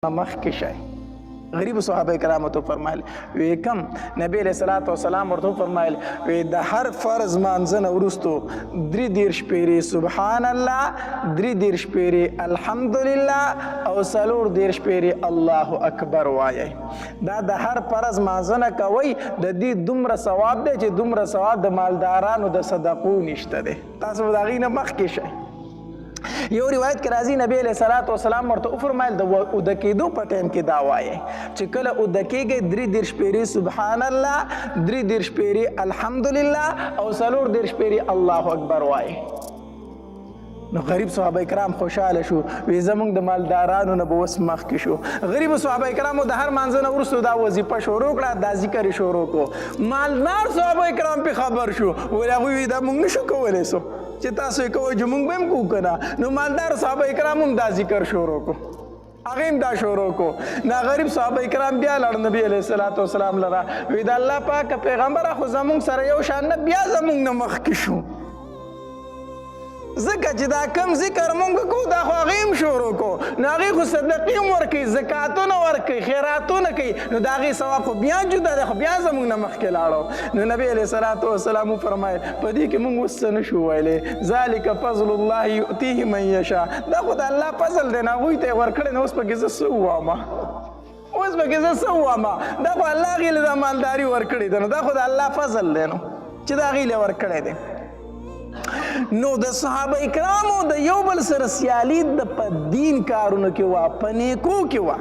مخکې شئ. غریب صحابه کرامو ته فرمایل وی کم نبی علیہ الصلوۃ والسلام ورته فرمایل وی د هر فرض مانځه نه وروستو 33 پیری سبحان الله 33 پیری الحمدلله او 34 پیری الله اکبر وایي. دا د هر فرض مانځه نه کوي د دې دومره ثواب دی چې دومره ثواب د مالدارانو د صدقو نشته دی. تاسو د هغې نه مخکې شئ. یو روایت کې راځي نبی علیہ الصلوۃ والسلام ورته وفرمایل د اوده کېدو په ټایم کې دا وایي چې کله اوده کېږئ 33 پیرې سبحان الله 33 پیرې الحمدلله او 34 پیرې الله اکبر وایي. نو غریب صحابه کرام خوشحاله شو وی زمونږ د مالدارانو نه به اوس مخکې شو. غریب صحابه کرامو د هر مانځه نه وروسته دا وظیفه شروع کړه دا ذکر یې شروع کړو. مالدار صحابه کرام پې خبر شو ویل هغوی وی دا موږ نشو کولی سو چې تاسو یې کوئ چې موږ به هم کوو که نه. نو مالدار صحابه کرام هم دا ذکر شروع کړو هغې هم دا شروع کړو. نا غریب صحابه کرام بیا لاړ نبي علیه الصلوۃ والسلام لره وی د الله پاکه پیغمبره خو زمونږ سره یو شان نه بیا زمونږ نه مخکې شو ځکه چې دا کم ذکر مونږ کوو دا خو هغې هم شروع کړو. نو هغې خو صدقې هم ورکوي زکاتونه ورکوي خیراتونه کوي نو د هغې ثواب خو بیا جدا دی خو بیا زمونږ نه مخکې لاړو. نو نبي علیه الصلوۃ والسلام وفرمایل په دې کې مونږ اوس څه نه شو ویلی ذلک فضل الله یؤتیه من یشاء. دا خو د الله فضل دی نه هغوی ته یې ورکړی نو اوس پکې زه څه ووامه دا خو الله هغې له دا مالداري ورکړې ده نو دا خو د الله فضل دی نو چې دا هغې له ورکړی دی. نو د صحابه کرامو د یو بل سره سیالي د په دین کارونو کې وه په نیکو کې وه.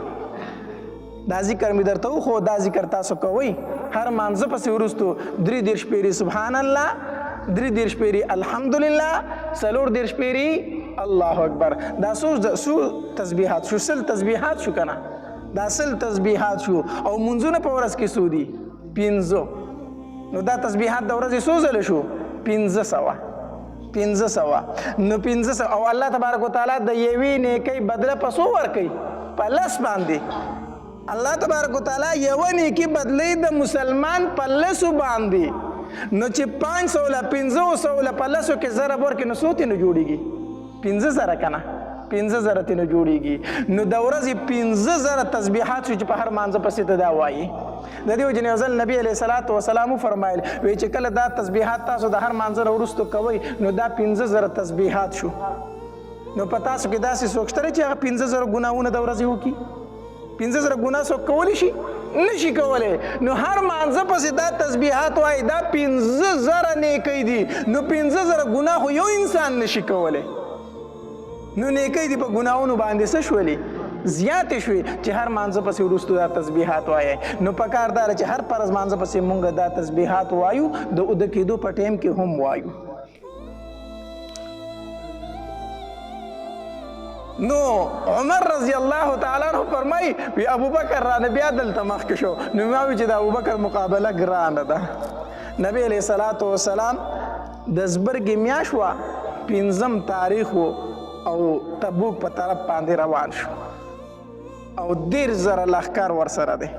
دا ذکر مې درته وښو دا ذکر تاسو کوئ هر مانځه پسې وروستو 33 پیرې سبحان الله 33 پیرې الحمدلله 34 پیرې الله اکبر. دا څو تسبیحات شو 100 تسبیحات شو که نه دا 100 تسبیحات شو او منځونه په ورځ کې څو دي 500. نو دا تسبیحات د ورځې څو ځله شو 500 نو 500 او الله تبارک وتعالی د یوې نیکۍ بدله په څو ورکوي په 10 باندې. الله تبارک وتعالی یوه نیکي بدلی د مسلمان په 10 باندې. نو چې 500 له 500 له په 10 کې ضرب ورکړي نو څو تېنه جوړېږي 50,000 که نه 50,000 تېنه جوړېږي. نو د ورځې 50,000 تسبیحات شو چې په هر مانځه پسې ته دا وایي. د دې وجې نه یو ځل نبي علیه الصلوۃ والسلام وفرمایل وی چې کله دا تسبیحات تاسو د هر مانځه نه وروستو کوئ نو دا 50,000 تسبیحات شو. نو په تاسو کې داسې څوک شته چې هغه 50,000 ګناهونه د ورځې وکړي 50,000 ګناه څوک کولی شي نشي کولی. نو هر مانځه پسې دا تسبیحات وایي دا 50,000 نیکۍ دي. نو 50,000 ګناه خو یو انسان نشي کولی. نو نیکۍ دي په ګناهونو باندې څه شولې زیاتې شوې چې هر مانځه پسې وروستو دا تسبیحات وایي. نو پکار دا چې هر فرض مانځه پسې مونږ دا تسبیحات وایو د اوده کېدو په ټایم کې هم وایو. نو عمر رضی الله تعالی عنہ فرمایي وی ابوبکر رانه بیا دلته مخکې شو نو ما وی چې د ابوبکر مقابله ګرانه ده. نبی علیه الصلوۃ والسلام د زبرګې میاشت وه 5 تاریخ و او تبوک په طرف باندې روان شو او 10,000 لښکر ورسره دی.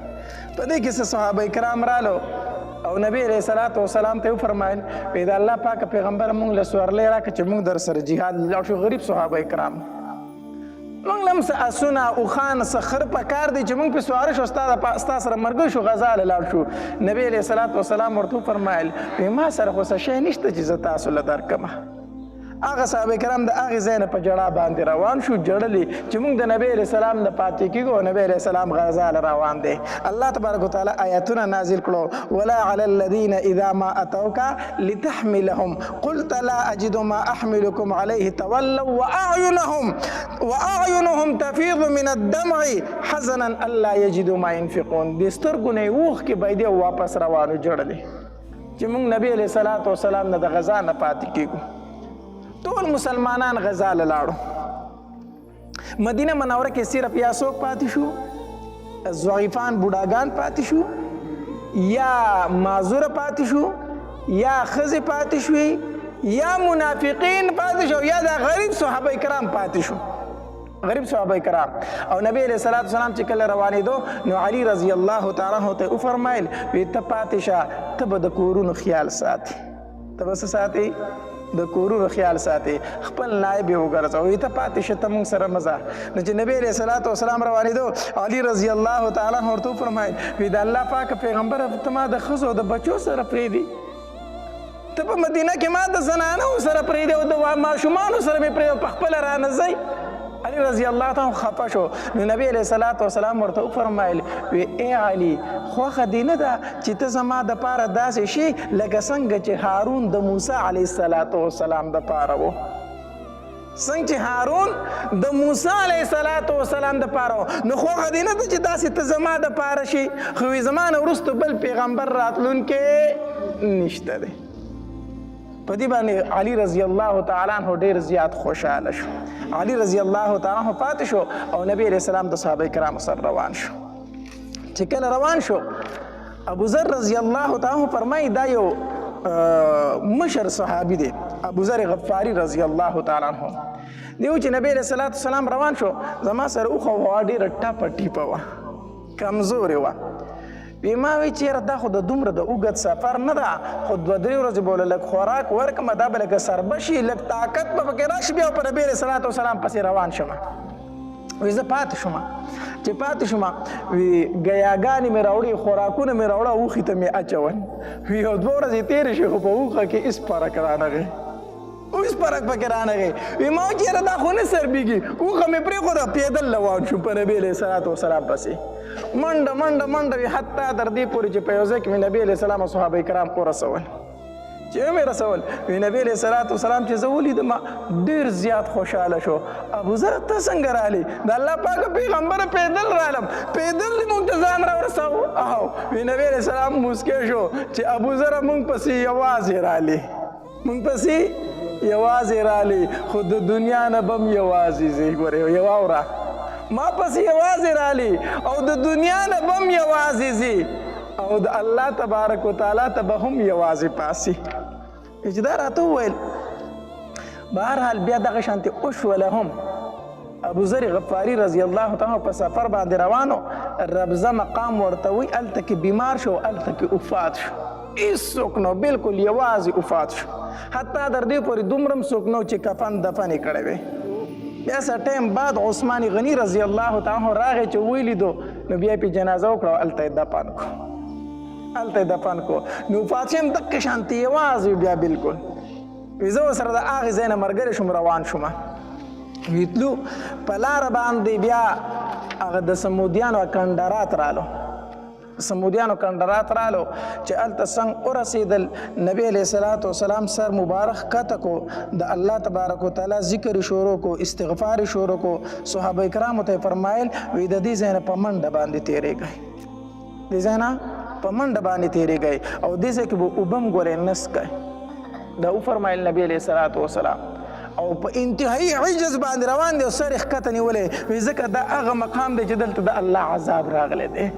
په دې کې څه صحابه کرام رالو او نبی علیه الصلوۃ والسلام ته وفرمایل وی د الله پاکه پیغمبر مونږ له سورلی راکړه چې مونږ در سره جهاد لاړ شو. غریب صحابه کرام مونږ له هم څه اسونه اوښان څه خره پکار دی چې مونږ پې سواره شو ستا سره مرګ شو غزا له لاړ شو. نبی علیه الصلوۃ والسلام ورته وفرمایل وی ما سره خو څه شی نشته چې زه تاسو له درکمه. هغه صحابه کرام د هغې ځای نه په جړا باندې روان شو جړلې چې موږ د نبی علیه السلام نه پاتې کېږو او نبی علیه السلام غزا له روان دی. الله تبارک وتعالی آیاتونه نازل کړو ولا علی الذین اذا ما اتوک لتحملهم قلت لا اجد ما احملکم علیه تولوا واعینهم تفیض من الدمع حزنا الا یجدوا ما ينفقون. د سترګو نه یې اوښکې بهیدې او واپس روانو جړلې چې موږ نبی علیه الصلوۃ والسلام نه د غزا نه پاتې کېږو. ټول مسلمانان غزا له لاړو. مدینه منوره کې صرف یا څوک پاتې شو ضعیفان بوډاګان پاتې شو یا معذوره پاتې شو یا ښځې پاتې شوې یا منافقین پاتې شو یا د غریب صحابه کرام پاتې شو غریب صحابه کرام. او نبی علیه الصلوۃ والسلام چې کله روانېدو نو علي رضی الله تعالی عنہ ته وفرمایل وی ته پاتې شه ته به د کورونو خیال ساتي ته به څه ساتي د کورونو خیال ساتي خپل نایب یې وګرځوي ته پاتې شه ته موږ سره مزه نو چې نبی علیه صلات وسلام روانېدو علي رضی الله تعالی عنه ورته وفرمایل وی د الله پاک پیغمبره ته ما د ښځو د بچو سره پرېږدي ته په مدینه کې ما د زنانو سره پرېږدي او د ماشومانو سره مې پرېږدي په خپله رانه ځئ علي رضی الله تعالی خفه شو نو نبی علیه صلات وسلام ورته وفرمایل وی ای علي خوښه دې نه ده چې ته زما دپاره داسې شي لکه څنګه چې هارون د موسی علیه الصلات وسلام دپاره و څنګه چې هارون د موسی علیه الصلات وسلام دپاره و نو خوښه دې نه ده چې داسې ته زما دپاره شي خو وی زما نه وروسته بل پیغمبر راتلونکی نشته دی په دې باندې علي رضی الله تعالی عنه ډېر زیات خوشحاله شو علي رضی الله تعالی عنه پاتې شو او نبی علیه السلام د صحابه کرامو سره روان شو چې کله روان شو ابو ذر رضی الله تعالی عنه فرمایي دا یو مشر صحابي دی ابو ذر غفاري رضی الله تعالی عنه دیو چې نبی علیه الصلاة والسلام روان شو زما سره اوښه هوا ډېره ټپه ټیپه وه کمزورې وه وی ما وی چیرې دا خو د دومره د اوږد سفر نه ده خو 2-3 ورځې به له لږ خوراک ورکړم دا به لکه سربه شي لږ طاقت به پکې راشي بیا په نبي علیه صلات وسلام پسې روان شم وی زه پاتې شوم چې پاتې شوم وی ګیاګانې مې راوړي خوراکونه مې راوړه اوښې ته مې اچول وی یو 2 ورځې تېرې شي خو په اوښه کې هېڅ فرق رانغی اوس فرق پکې رانغی وی ما چیرې دا خو نه سربېږي اوښه مې پرېښوده پیدل روان شو په نبي علیه صلات وسلام پسې منډه منډه منډه وي حتی تر دې پورې چې په یو ځای کې مې نبي علیه السلام او صحابه کرام ورسول چې ومې رسول وی نبي علیه صلات وسلام چې زه ولیدم ډېر زیات خوشحاله شو ابو ذر ته څنګه رالې د الله پاکه پیغمبره پیدل رالم پیدل دې موږ ته ځان راورساو او وی نبي علیه السلام موسکی شو چې ابو ذره موږ پسې یوازې رالې موږ پسې یوازې رالې خو د دنیا نه به هم یوازې ځې ګورې یوه وره ما پس یوازې رالی او د دنیا نه به هم یوازې ځي او د الله تبارک وتعالی ته به هم یوازې پاسي چې دا راته وویل بهرحال بیا دغه شانتې وشوله هم ابو ذر غفاري رضی الله تعالی په سفر باندې روانو ربزه مقام ورته وی هلته کې بیمار شو هلته کې وفات شو هېڅوک نو بلکل یوازې وفات شو حتی تر دې پورې دومره هم څوک نو چې کفن دفن یې کړی وی بیا څه ټایم بعد عثمان غني رضی الله تعالی عنه راغی چې ولیدو نو بیا پې جنازه وکړه هلته یې دفن کړو هلته یې دفن کړو نو وفات شي هم دقې شانتې یوازې بیا بلکل وی زه ورسره د هغې ځای نه ملګری شوم روان شوم وی تلو په لاره باندې بیا هغه د سمودیانو کنډرات رالو سمودیانو کنډرات رالو چې هلته څنګه ورسېدل نبی علیه صلات وسلام سر مبارک ښکته کو د الله تبارک وتعالی ذکر یې شروع کو استغفار یې شروع کو صحابه کرامو ته یې فرمایل وی د دې ځای نه په منډه باندې تېرېږئ دې ځای نه په منډه باندې تېرېږئ او دې ځای کې به اوبه هم ګورئ نسکئ دا وفرمایل نبی علیه صلات وسلام او په انتهایی عجز باندې روان دی او سر یې ښکته نیولی وی ځکه دا هغه مقام دی چې دلته د الله عذاب راغلی دی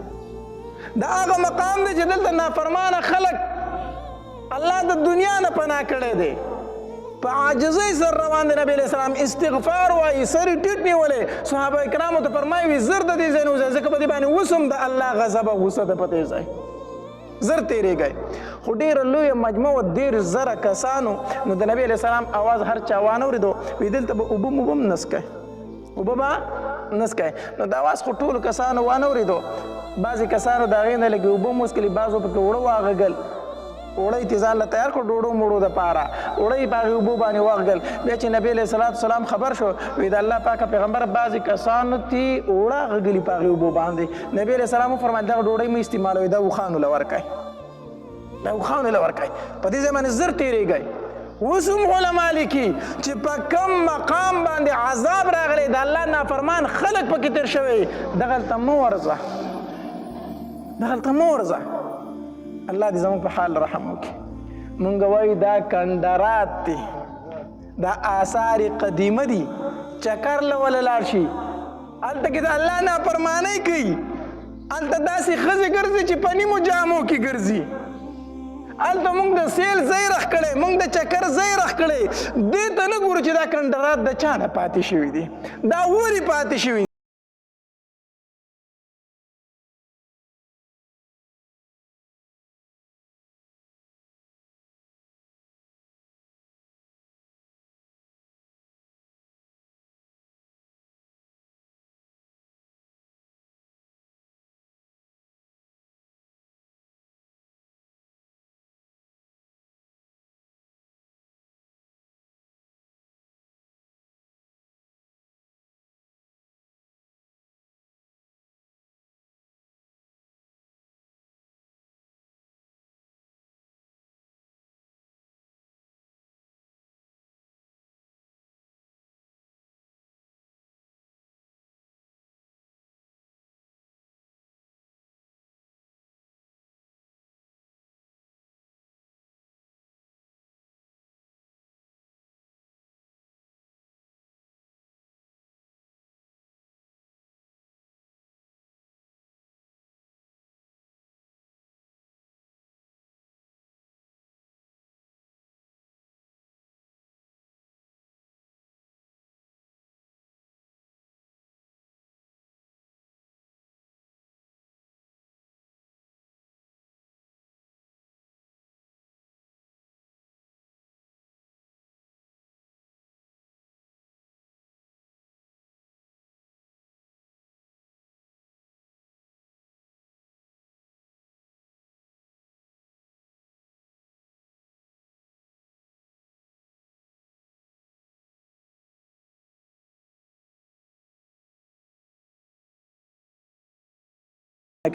دا هغه مقام دی چې دلته نافرمانه خلک الله د دنیا نه پناه کړی دی په عاجزۍ سره روان دی نبی علیه السلام استغفار وایي سر یې ټیټ نیولی صحابه کرامو ته فرمایي وي زر د دې ځای نه وځئ ځکه په دې باندې اوس هم د الله غضب او غصه ده په دې ځای زر تېرېږئ خو ډېره لویه مجموعه 10,000 کسانو نو د نبی علیه السلام اواز هر چا وانه اورېدو وي دلته به اوبه موبه هم نسکئ اوبه به نسکئ نو د اواز خو ټولو کسانو وانه اورېدو بعضې کسانو د هغې نه لږې اوبه هم وڅکلې بعضو پکې اوړه واغږل اوړه یې ځان له تیار کړو ډوډو موړو دپاره اوړه یې په هغې اوبو باندې واغږل بیا چې نبي علیه صلات وسلام خبر شو وی د الله پاکه پیغمبر بعضې کسانو تی اوړه غږلي په هغې اوبو باندې نبي علیه السلام وفرمایل دغه ډوډۍ مه استعمالوئ دا اوښانو له ورکئ دا اوښانو له ورکئ په دې ځای باندې زر تېرېږئ اوس هم علما لیکي چې په کم مقام باندې عذاب راغلی د الله نافرمان خلک پکې تېر شوی دغلته مه ورځه دغلته مه ورځه الله دې زموږ په حال رحم وکړي مونږ وایو دا کنډرات دي دا آثار قدیمه دي چکر له وله لاړ شي هلته کې د الله نافرمانۍ کوي هلته داسې ښځې ګرځي چې په نیمو جامو کې ګرځي هلته موږ د سیل ځای رخ کړی موږ د چکر ځای رخ کړی دې ته نه ګورو چې دا کنډرات د چا نه پاتې شوي دي دا ولې پاتې شوي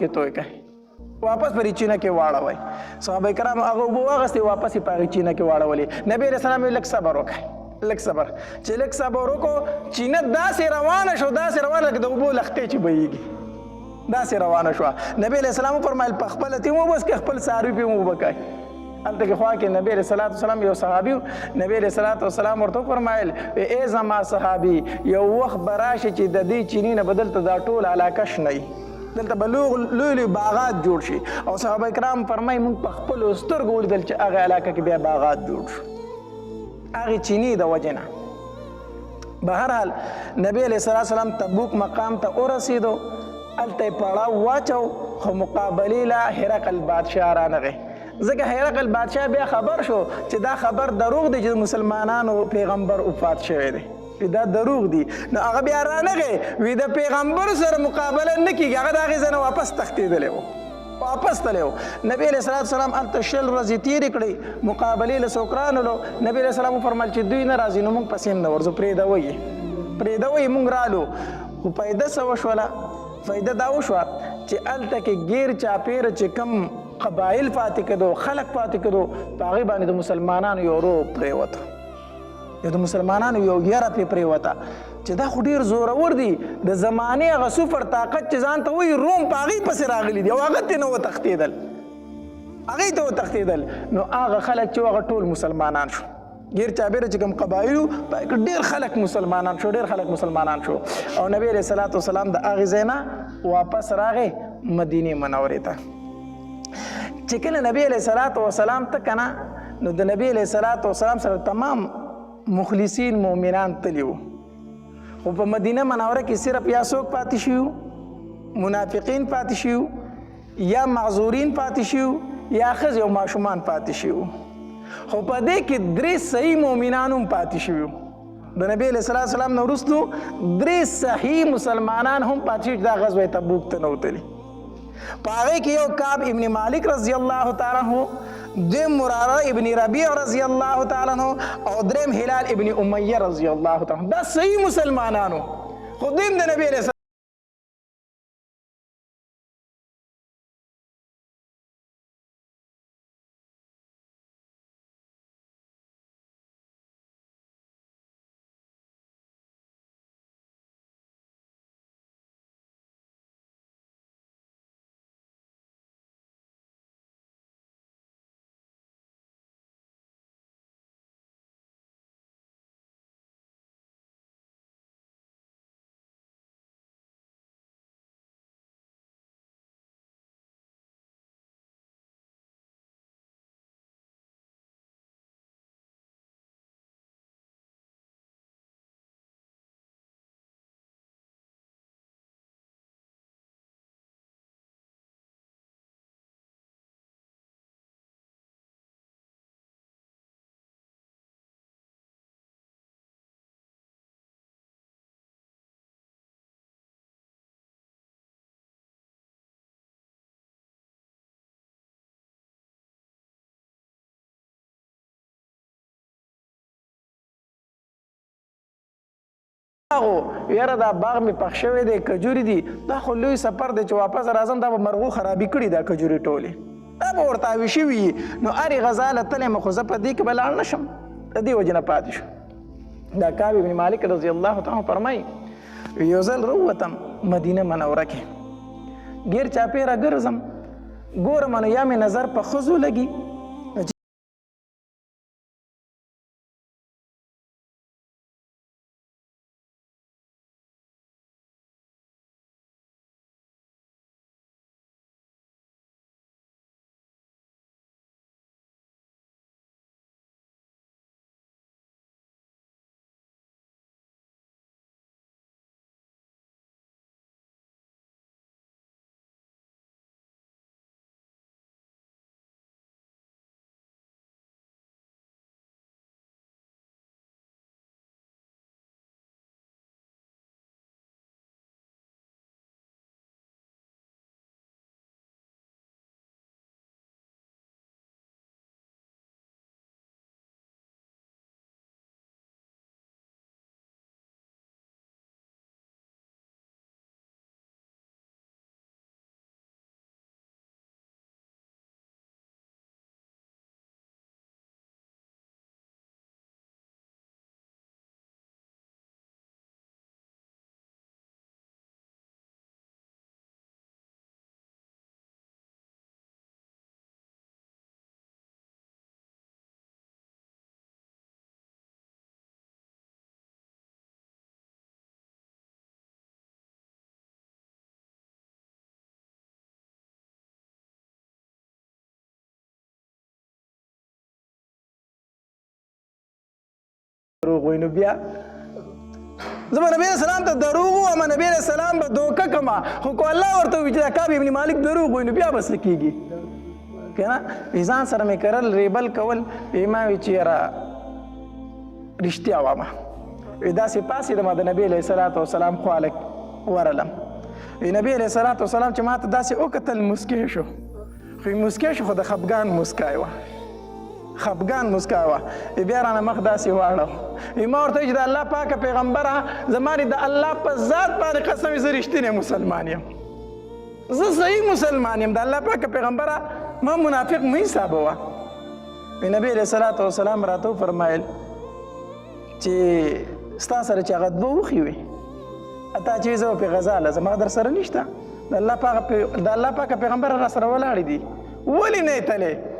کې توی کوي واپس پرې چینه کې واړوي صحابه کرام هغه اوبه واغستې واپس یې په هغې چینه کې واړولې نبي علیه السلام یې لږ صبر وکړي لږ صبر چې لږ صبر وکړو چینه داسې روانه شو داسې روانه لکه د اوبو لښتې چې بهیږي داسې روانه شوه نبي علیه السلام وفرمیل په خپله تې مو بس که خپل څاروي پې مو وبه کوئ هلته کې خوا کې نبي علیه السلام یو صحابي نبي علیه السلام ورته وفرمیل ای زما صحابي یو وخت به راشي چې د دې چینې نه به دلته دا ټول علاقه شنه دلته به لوی لوی باغات جوړ شي او صحابه کرام فرمایي موږ په خپلو سترګو ولیدل چې هغه علاقه کې بیا باغات جوړ شو هغې چینې د وجې نه بهرحال نبی علیه السلام تبوک مقام ته ورسېدو هلته یې پړاو واچو خو مقابلې له هرقل بادشاه رانغی ځکه هرقل بادشاه بیا خبر شو چې دا خبر دروغ دی چې مسلمانانو پیغمبر وفات شوی دی دا دروغ دی نو هغه بیا رانغی وی د پیغمبر سره مقابله نه کیږي هغه د هغې ځای نه واپس تښتېدلی و واپس تللی و نبي علیه السلام هلته 6 ورځې تېرې کړې مقابلې له څوک رانلو نبي علیه السلام وفرمیل چې دوی نه راځي نو موږ پسې هم نه ورځو پرېږدوئ موږ رالو خو فایده څه وشوله فایده دا وشوه چې هلته کې ګیر چاپېره چې کم قبایل پاتې کېدو خلک پاتې کېدو په هغې باندې د مسلمانانو یو روب پرېوته یا د مسلمانانو یو یره پې پرېوته چې دا خو ډېر زورور دي د زمانې هغه سوپر طاقت چې ځان ته وایي روم په هغې پسې راغلي دي او هغه ترې نه وتښتېدل هغې ته وتښتېدل نو هغه خلک چې هغه ټول مسلمانان شو ګیر چاپېره چې کوم قبایلو په کې ډېر خلک مسلمانان شو او نبي علیه السلام د هغې ځای نه واپس راغی مدینې منورې ته چې کله نبی علیه السلام ته که نه نو د نبی علیه السلام سره تمام مخلصین مؤمنان تلي وو خو په مدینه منوره کې صرف یا څوک پاتې شوي منافقین پاتې شوي یا معذورین پاتې شوي یا ښځې او ماشومان پاتې شوي خو په دې کې 3 صحیح مؤمنان هم پاتې شوي د نبی علیه السلام نه وروستو 3 صحیح مسلمانان هم پاتې شوي چې دا غزوه تبوک ته نه وتلي په هغې کې یو کعب ابن مالک رضی الله تعالی عنه دویم مراره ابن ربیع رضی الله تعالی عنه او دریم هلال ابن امیه رضی الله تعالی عنه دا صحیح مسلمانانو خو دویم د نبی علیه یاره دا باغ مې پخ شوی دی کجوري دي دا خو لوی سفر دی چې واپس راځم دا به مرغو خرابي کړي دا کجوري ټولې دا به ورته اوي شوي نو هرې غذا له تللی م خو زه په دې کې به لاړ نه شم د دې وجې نه پاتې شو دا کعب ابن مالک رضی الله تعالی فرمایي یو ځل راووتم مدینه منوره کې ګیر چاپېره ګرځم ګورم نو یا مې نظر په ښځو لګي دروغ وایي نو بیا زه به نبي علیه السلام ته دروغ ووایم نبي علیه السلام به دوکه کړمه خو که الله ورته ووایي چې دا کعب ابن مالک دروغ وایي نو بیا به څه کېږي که نه ځان سره مې کرل ریبل کول ما وي چې یاره رښتیا وامه داسې پاڅېدم د نبي علیه السلام خوا لږ ورلم نبي علیه السلام چې ما ته داسې وکتل مسکی شو خو مسکی شو خو د خفګان مسکای وه خفګان مسکا وه بیا رانه مخ داسې واړو ما ورته وایي چې د الله پاکه پیغمبره زما د الله په ذات باندې قسم زه رښتینی مسلمان یم زه صحیح مسلمان یم د الله پاکه پیغمبره ما منافق مه حسابوه نبي علیه السلام راته وفرمایل چې ستا سره چې هغه دوه وښې وي تا چې زه به پې غزاله زما در سره نشته د الله پاکه پیغمبره را سره ولاړې دي ولې نه یې تلې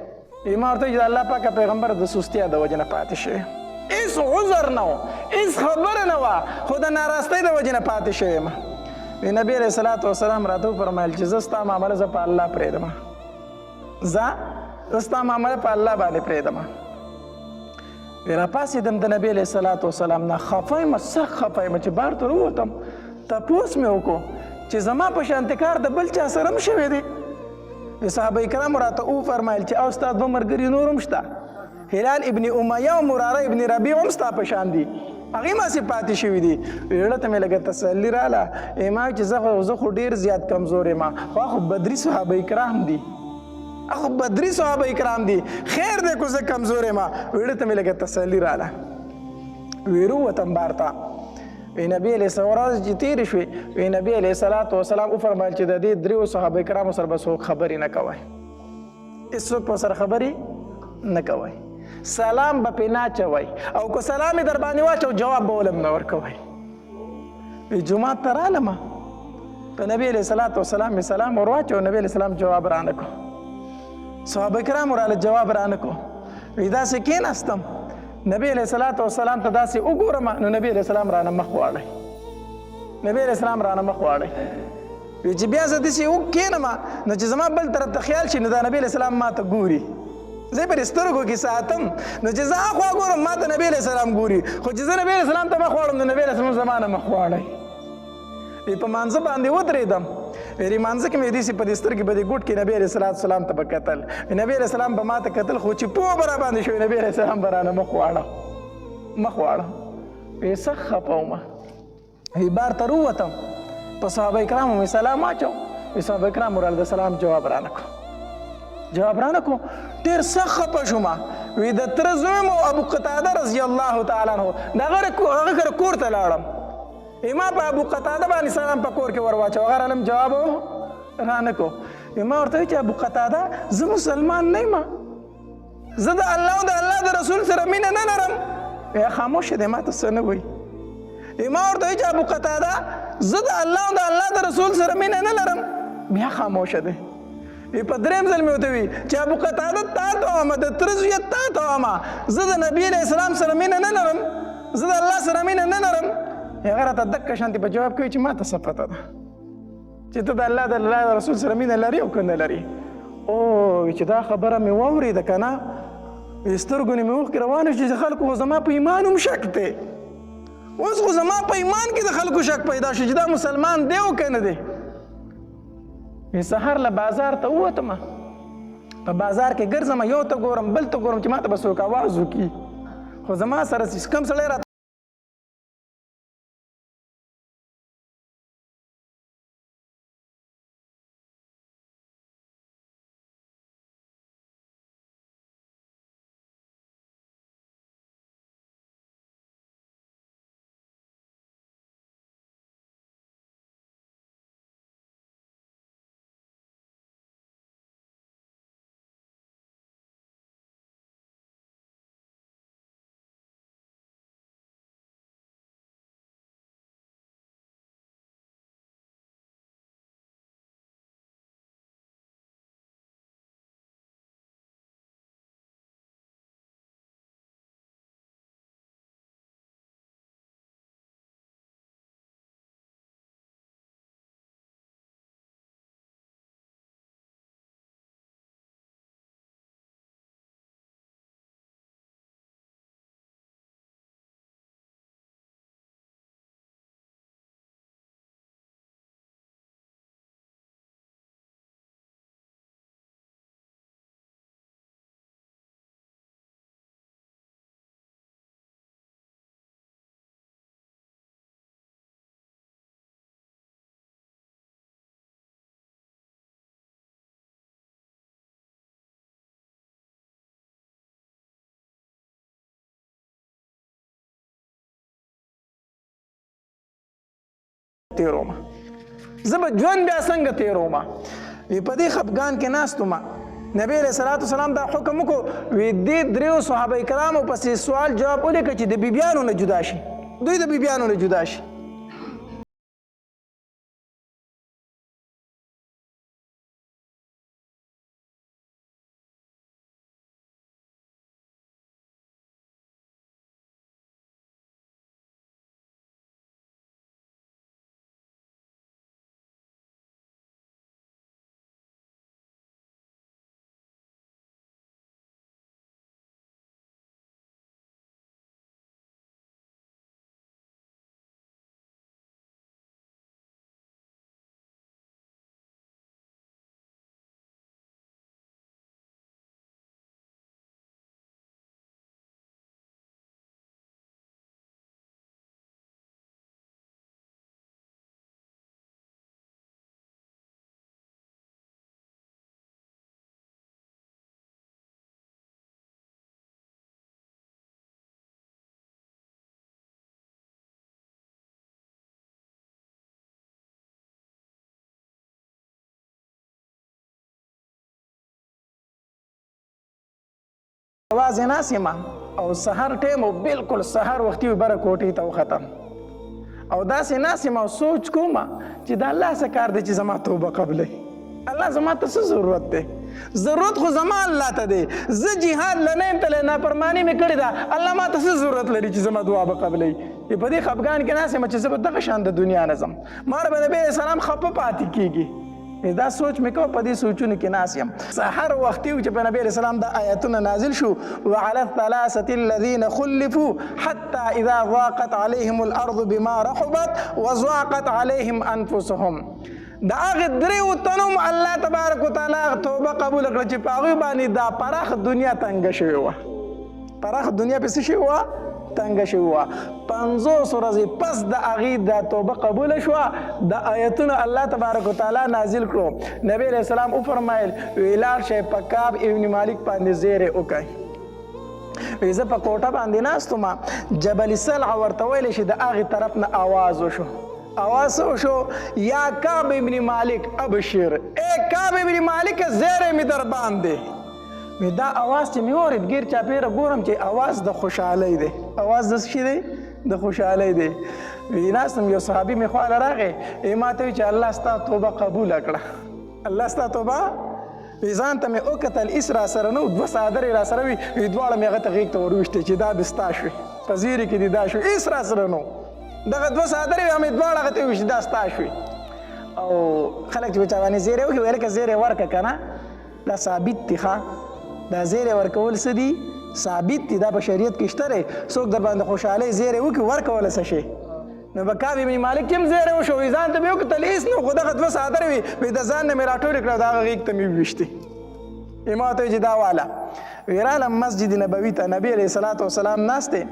ما ورته وایي چې د الله پاکه پیغمبر د سستیا د وجې نه پاتې شوی هېڅ عذر نه و هېڅ خبره نه وه خو د ناراستۍ د وجې نه پاتې شوی یم نبي علیه السلام راته وفرمیل چې زه ستا معامله زه په الله پرېږدم زه ستا معامله په الله باندې پرېږدم راپاڅېدم د نبي علیه السلام نه خفه یم سخت خفه یم چې بار ته ووتم تپوس مې وکړو چې زما په شانتې کار د بل چا سره هم شوی دی صحابه کرامو راته وفرمایل چې او ستا دوه ملګري نور هم شته هلال ابن امیه او مراره ابن ربیع هم ستا په شان دي هغې ماسې پاتې شوي دي زړه ته مې لږه تسلي راله ما چې زه خو ډېر زیات کمزور یم خو بدري صحابه کرام دي اخو بدري صحابه کرام دي خیر دی کو زه کمزور یم زړه ته مې لږه تسلي راله وروتم بار ته نبی علیه السلام چې تېرې شوې نبی علیه السلام وفرمایل چې د دې دریو صحابه کرامو سره به څوک خبرې نه کوئ هېڅوک په سره خبرې نه کوئ سلام به پې نه اچوئ او که سلام یې در باندې واچو جواب به ولم نه ورکوئ جومات ته رالمه په نبی علیه السلام مې سلام ور واچو نبی علیه السلام جواب رانه کړو صحابه کرامو راله جواب رانه کړو داسې کېناستم نبی علیه السلام ته داسې وګورم نو نبی علیه السلام رانه مخ واړی نبی علیه السلام رانه مخ واړی چې بیا زه داسې کېنم نو چې زما بل طرف ته خیال شي نو دا نبی علیه السلام ما ته ګوري زه په سترګو کې ساتم نو چې زه اخوا ګورم ما ته نبی علیه السلام ګوري خو چې زه نبی علیه السلام ته مخ واړم نو نبی علیه السلام زما نه مخ واړی په مانځه باندې ودرېدم مانځه کې مې داسې په دې سترګې په دې ګوټ کې نبی علیه السلام ته به کتل نبی علیه السلام به ما ته کتل خو چې پوه به راباندې شوی نبی علیه السلام به رانه مخ واړه سخت خفه ومه بار ته رووتم په صحابه کرامو مې سلام واچو صحابه کرامو راله د سلام جواب رانه کړو ډېر سخت خفه شومه د تره زوی مو ابو قتاده رضی الله تعالی عنه د هغه کره کور ته لاړم ما په ابو قتاده باندې سلام په کور کې ور واچو هغه رالم جواب رانه کو ما ورته وایي چې ابو قتاده زه مسلمان نه یم زه د الله او د الله د رسول سره مینه نه لرم خاموشه دی ما ته څه نه وایي ما ورته وایي چې ابو قتاده زه د الله او د الله د رسول سره مینه نه لرم بیا خاموشه دی په درېیم ځل مې ورته وي چې ابو قتاده تا ته وایم د تره زویه تا ته وایم زه د نبي علیه السلام سره مینه نه لرم زه د الله سره مینه نه لرم هغه راته دقه شانتې په جواب کوي چې ما ته څه پته ده چې ته د الله د رسول سره مینه لري او که نه لري چې دا خبره مې واورېده که نه سترګو نه مې اوښکې روانې شوې چې خلکو خو زما په ایمان هم شک دی اوس خو زما په ایمان کې د خلکو شک پیدا شو چې دا مسلمان دی او که نه دی سهار له بازار ته ووتم په بازار کې ګرځم یو ته ګورم بل ته ګورم چې ما ته به څوک اواز وکړي خو زما سره کوم سړی راته تیروم زه به ژوند بیا څنګه تیروم په دې خفګان کې ناست وم نبی علیه الصلاة والسلام دا حکم وکړو وی دې دریو صحابه کرامو پسې سوال جواب ولیکه چې د بیبیانو نه جدا شي دوی د بیبیانو نه جدا شي یوازې ناست یم او سحر ټیم و بالکل سحر وختي وي بره کوټې ته وختم او داسې ناست یم او سوچ کوم چې د الله څه کار دی چې زما توبه قبلوي الله زما ته څه ضرورت دی ضرورت خو زما الله ته دی زه جهاد له نه یم تللی نافرماني مې کړې ده الله ما ته څه ضرورت لري چې زما دعا به قبلوي په دې خفګان کې ناست یم چې زه به دغه شان د دنیا نه ځم ما به نبي علیه السلام خفه پاتې کېږي دا سوچ مې کوم په دې سوچونو کې ناست یم سحر وختي و چې په نبي علیه السلام دا آیتونه نازل شو وعلى الثلاثة الذين خلفوا حتى إذا ضاقت عليهم الأرض بما رحبت وضاقت عليهم أنفسهم دا هغه دریو تنو الله تبارک وتعالی توبه قبول کړه چې په هغوی باندې دا پراخ دنیا تنګه شوې وه پراخ دنیا پې څه شوې وه تنګه شوې وه 50 ورځې پس د هغې دا توبه قبوله شوه د آیتونه الله تبارک وتعالی نازل کړو نبی علیه السلام وفرمایل وی لاړ شئ په کعب ابن مالک باندې زیری وکئ وی زه په کوټه باندې ناست وم جبل سلع ورته ویلی شي د هغې طرف نه آواز وشو آواز وشو یا کعب ابن مالک ابشر ای کعب ابن مالک زیری می در باندې دا اواز چې مې اورېد ګیر چاپېره ګورم چې اواز د خوشحالۍ دی اواز د څه شي دی د خوشحالۍ دی وی ناستم یو صحابي مې خواله راغی ما ته وی چې الله ستا توبه قبوله کړه الله ستا توبه وی ځان ته مې وکتل هېڅ را سره نه و 2 څادرې را سره وي وی دواړه مې هغه ته غېږ ته ور وویشتې چې دا دې ستا شوې په زیري کې دې دا شوې هېڅ را سره نه و دغه 2 څادرې وې مې دواړه هغه ته وویشتې دا ستا شوې او خلک چې په چا باندې زیری وکړي ویل که زیری ورکړه که نه دا ثابت دي ښه دا زیری ورکول څه دي ثابت دي دا په شریعت کې شته دی څوک در باندې خوشحالۍ زیری وکړي ورکوله څه شي نو به کعب ابن مالک هم زیری وشو وي ځان ته مې وکتل هېڅ نه خو دغه 2 څادرې وي وي د ځان نه مې راټولې کړه د هغه غېږ ته مې وویشتې ما ته وایي چې دا واله وی رالم مسجد نبوي ته نبي علیه الصلاة والسلام ناست دی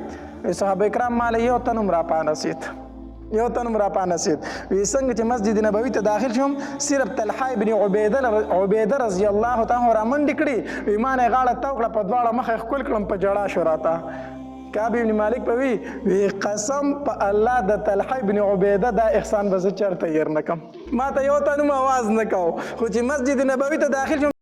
وی صحابه کرام ماله یو تن هم راپانسېد یو تن هم راپانسېد وی څنګه چې مسجد نبوي ته داخل شوم صرف طلحه ابن عبیده رضی الله تعالی رامنډې کړې وی ما نه یې غاړه تاو کړه په دواړه مخه یې ښکل کړم په ژړا شو راته کعب ابن مالک په وی قسم په الله د طلحه ابن عبیده دا احسان به زه چېرته هېر نه کړم ما ته یو تن هم اواز نه کو خو چې مسجد نبوي ته داخل شوم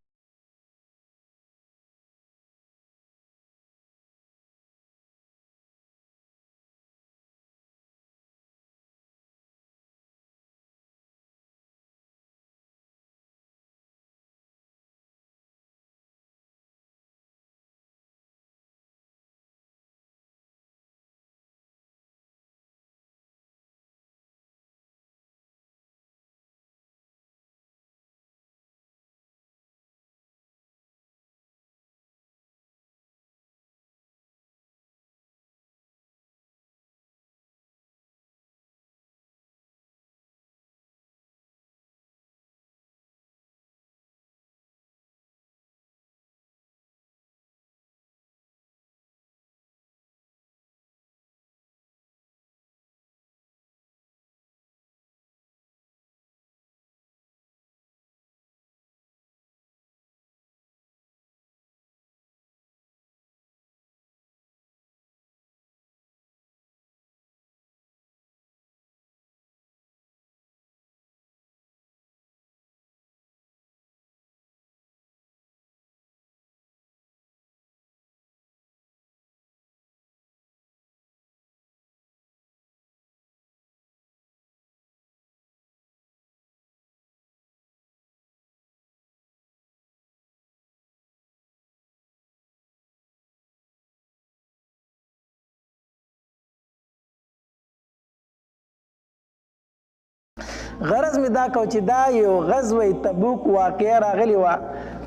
غرض مې دا کو چې دا یو غزوه تبوک واقعه راغلی وه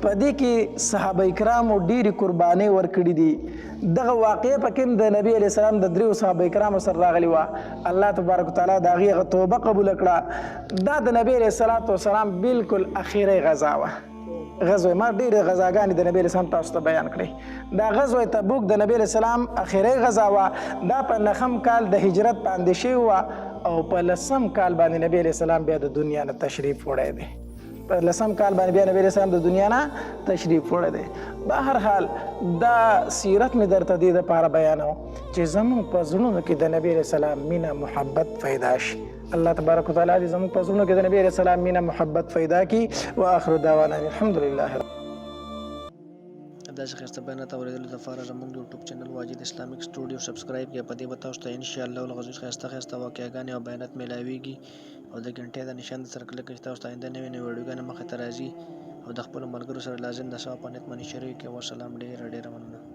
په دې کې صحابه کرامو ډېرې قربانۍ ورکړي دي دغه واقعه پکې د نبی علیه السلام د دریو صحابه کرامو سره راغلی وه الله تبارک وتعالی د هغې هغه توبه قبوله کړه دا د نبی علیه السلام بالکل اخیری غزا وه غزوه ما ډېرې غزاګانې د نبی علیه السلام تاسو ته بیان کړې دا غزوه تبوک د نبی علیه السلام اخیری غزا وه دا په 9 کال د هجرت باندې شوې وه او په 10 کال باندې نبی علیه السلام بیا د دنیا نه تشریف وړی دی په 10 کال باندې بیا نبی علیه السلام د دنیا نه تشریف وړی دی به هر حال دا سیرت مې درته دې دپاره بیانوم چې زموږ په زړونو کې د نبی علیه السلام مینه محبت پیدا شي الله تبارک وتعالی دې زموږ په زړونو کې د نبی علیه السلام مینه محبت پیدا کړي واخر دعوانا الحمدلله داسې ښایسته بیانات اورېدلو دپاره زموږ د یوټیوب چینل واجد اسلامیک سټوډیو سبسکرایب کړئ په دې به تاسو ته انشاءالله العزیز ښایسته واقعګانې او بیانات میلاویږي او د ګنټې د نشان سره کلک کړئ چې تاسو ته آینده نوې ویډیوګانې مخې ته راځي او د خپلو ملګرو سره لازم د ثواب په نیت باندې شریک کړئ. والسلام ډېره مننه.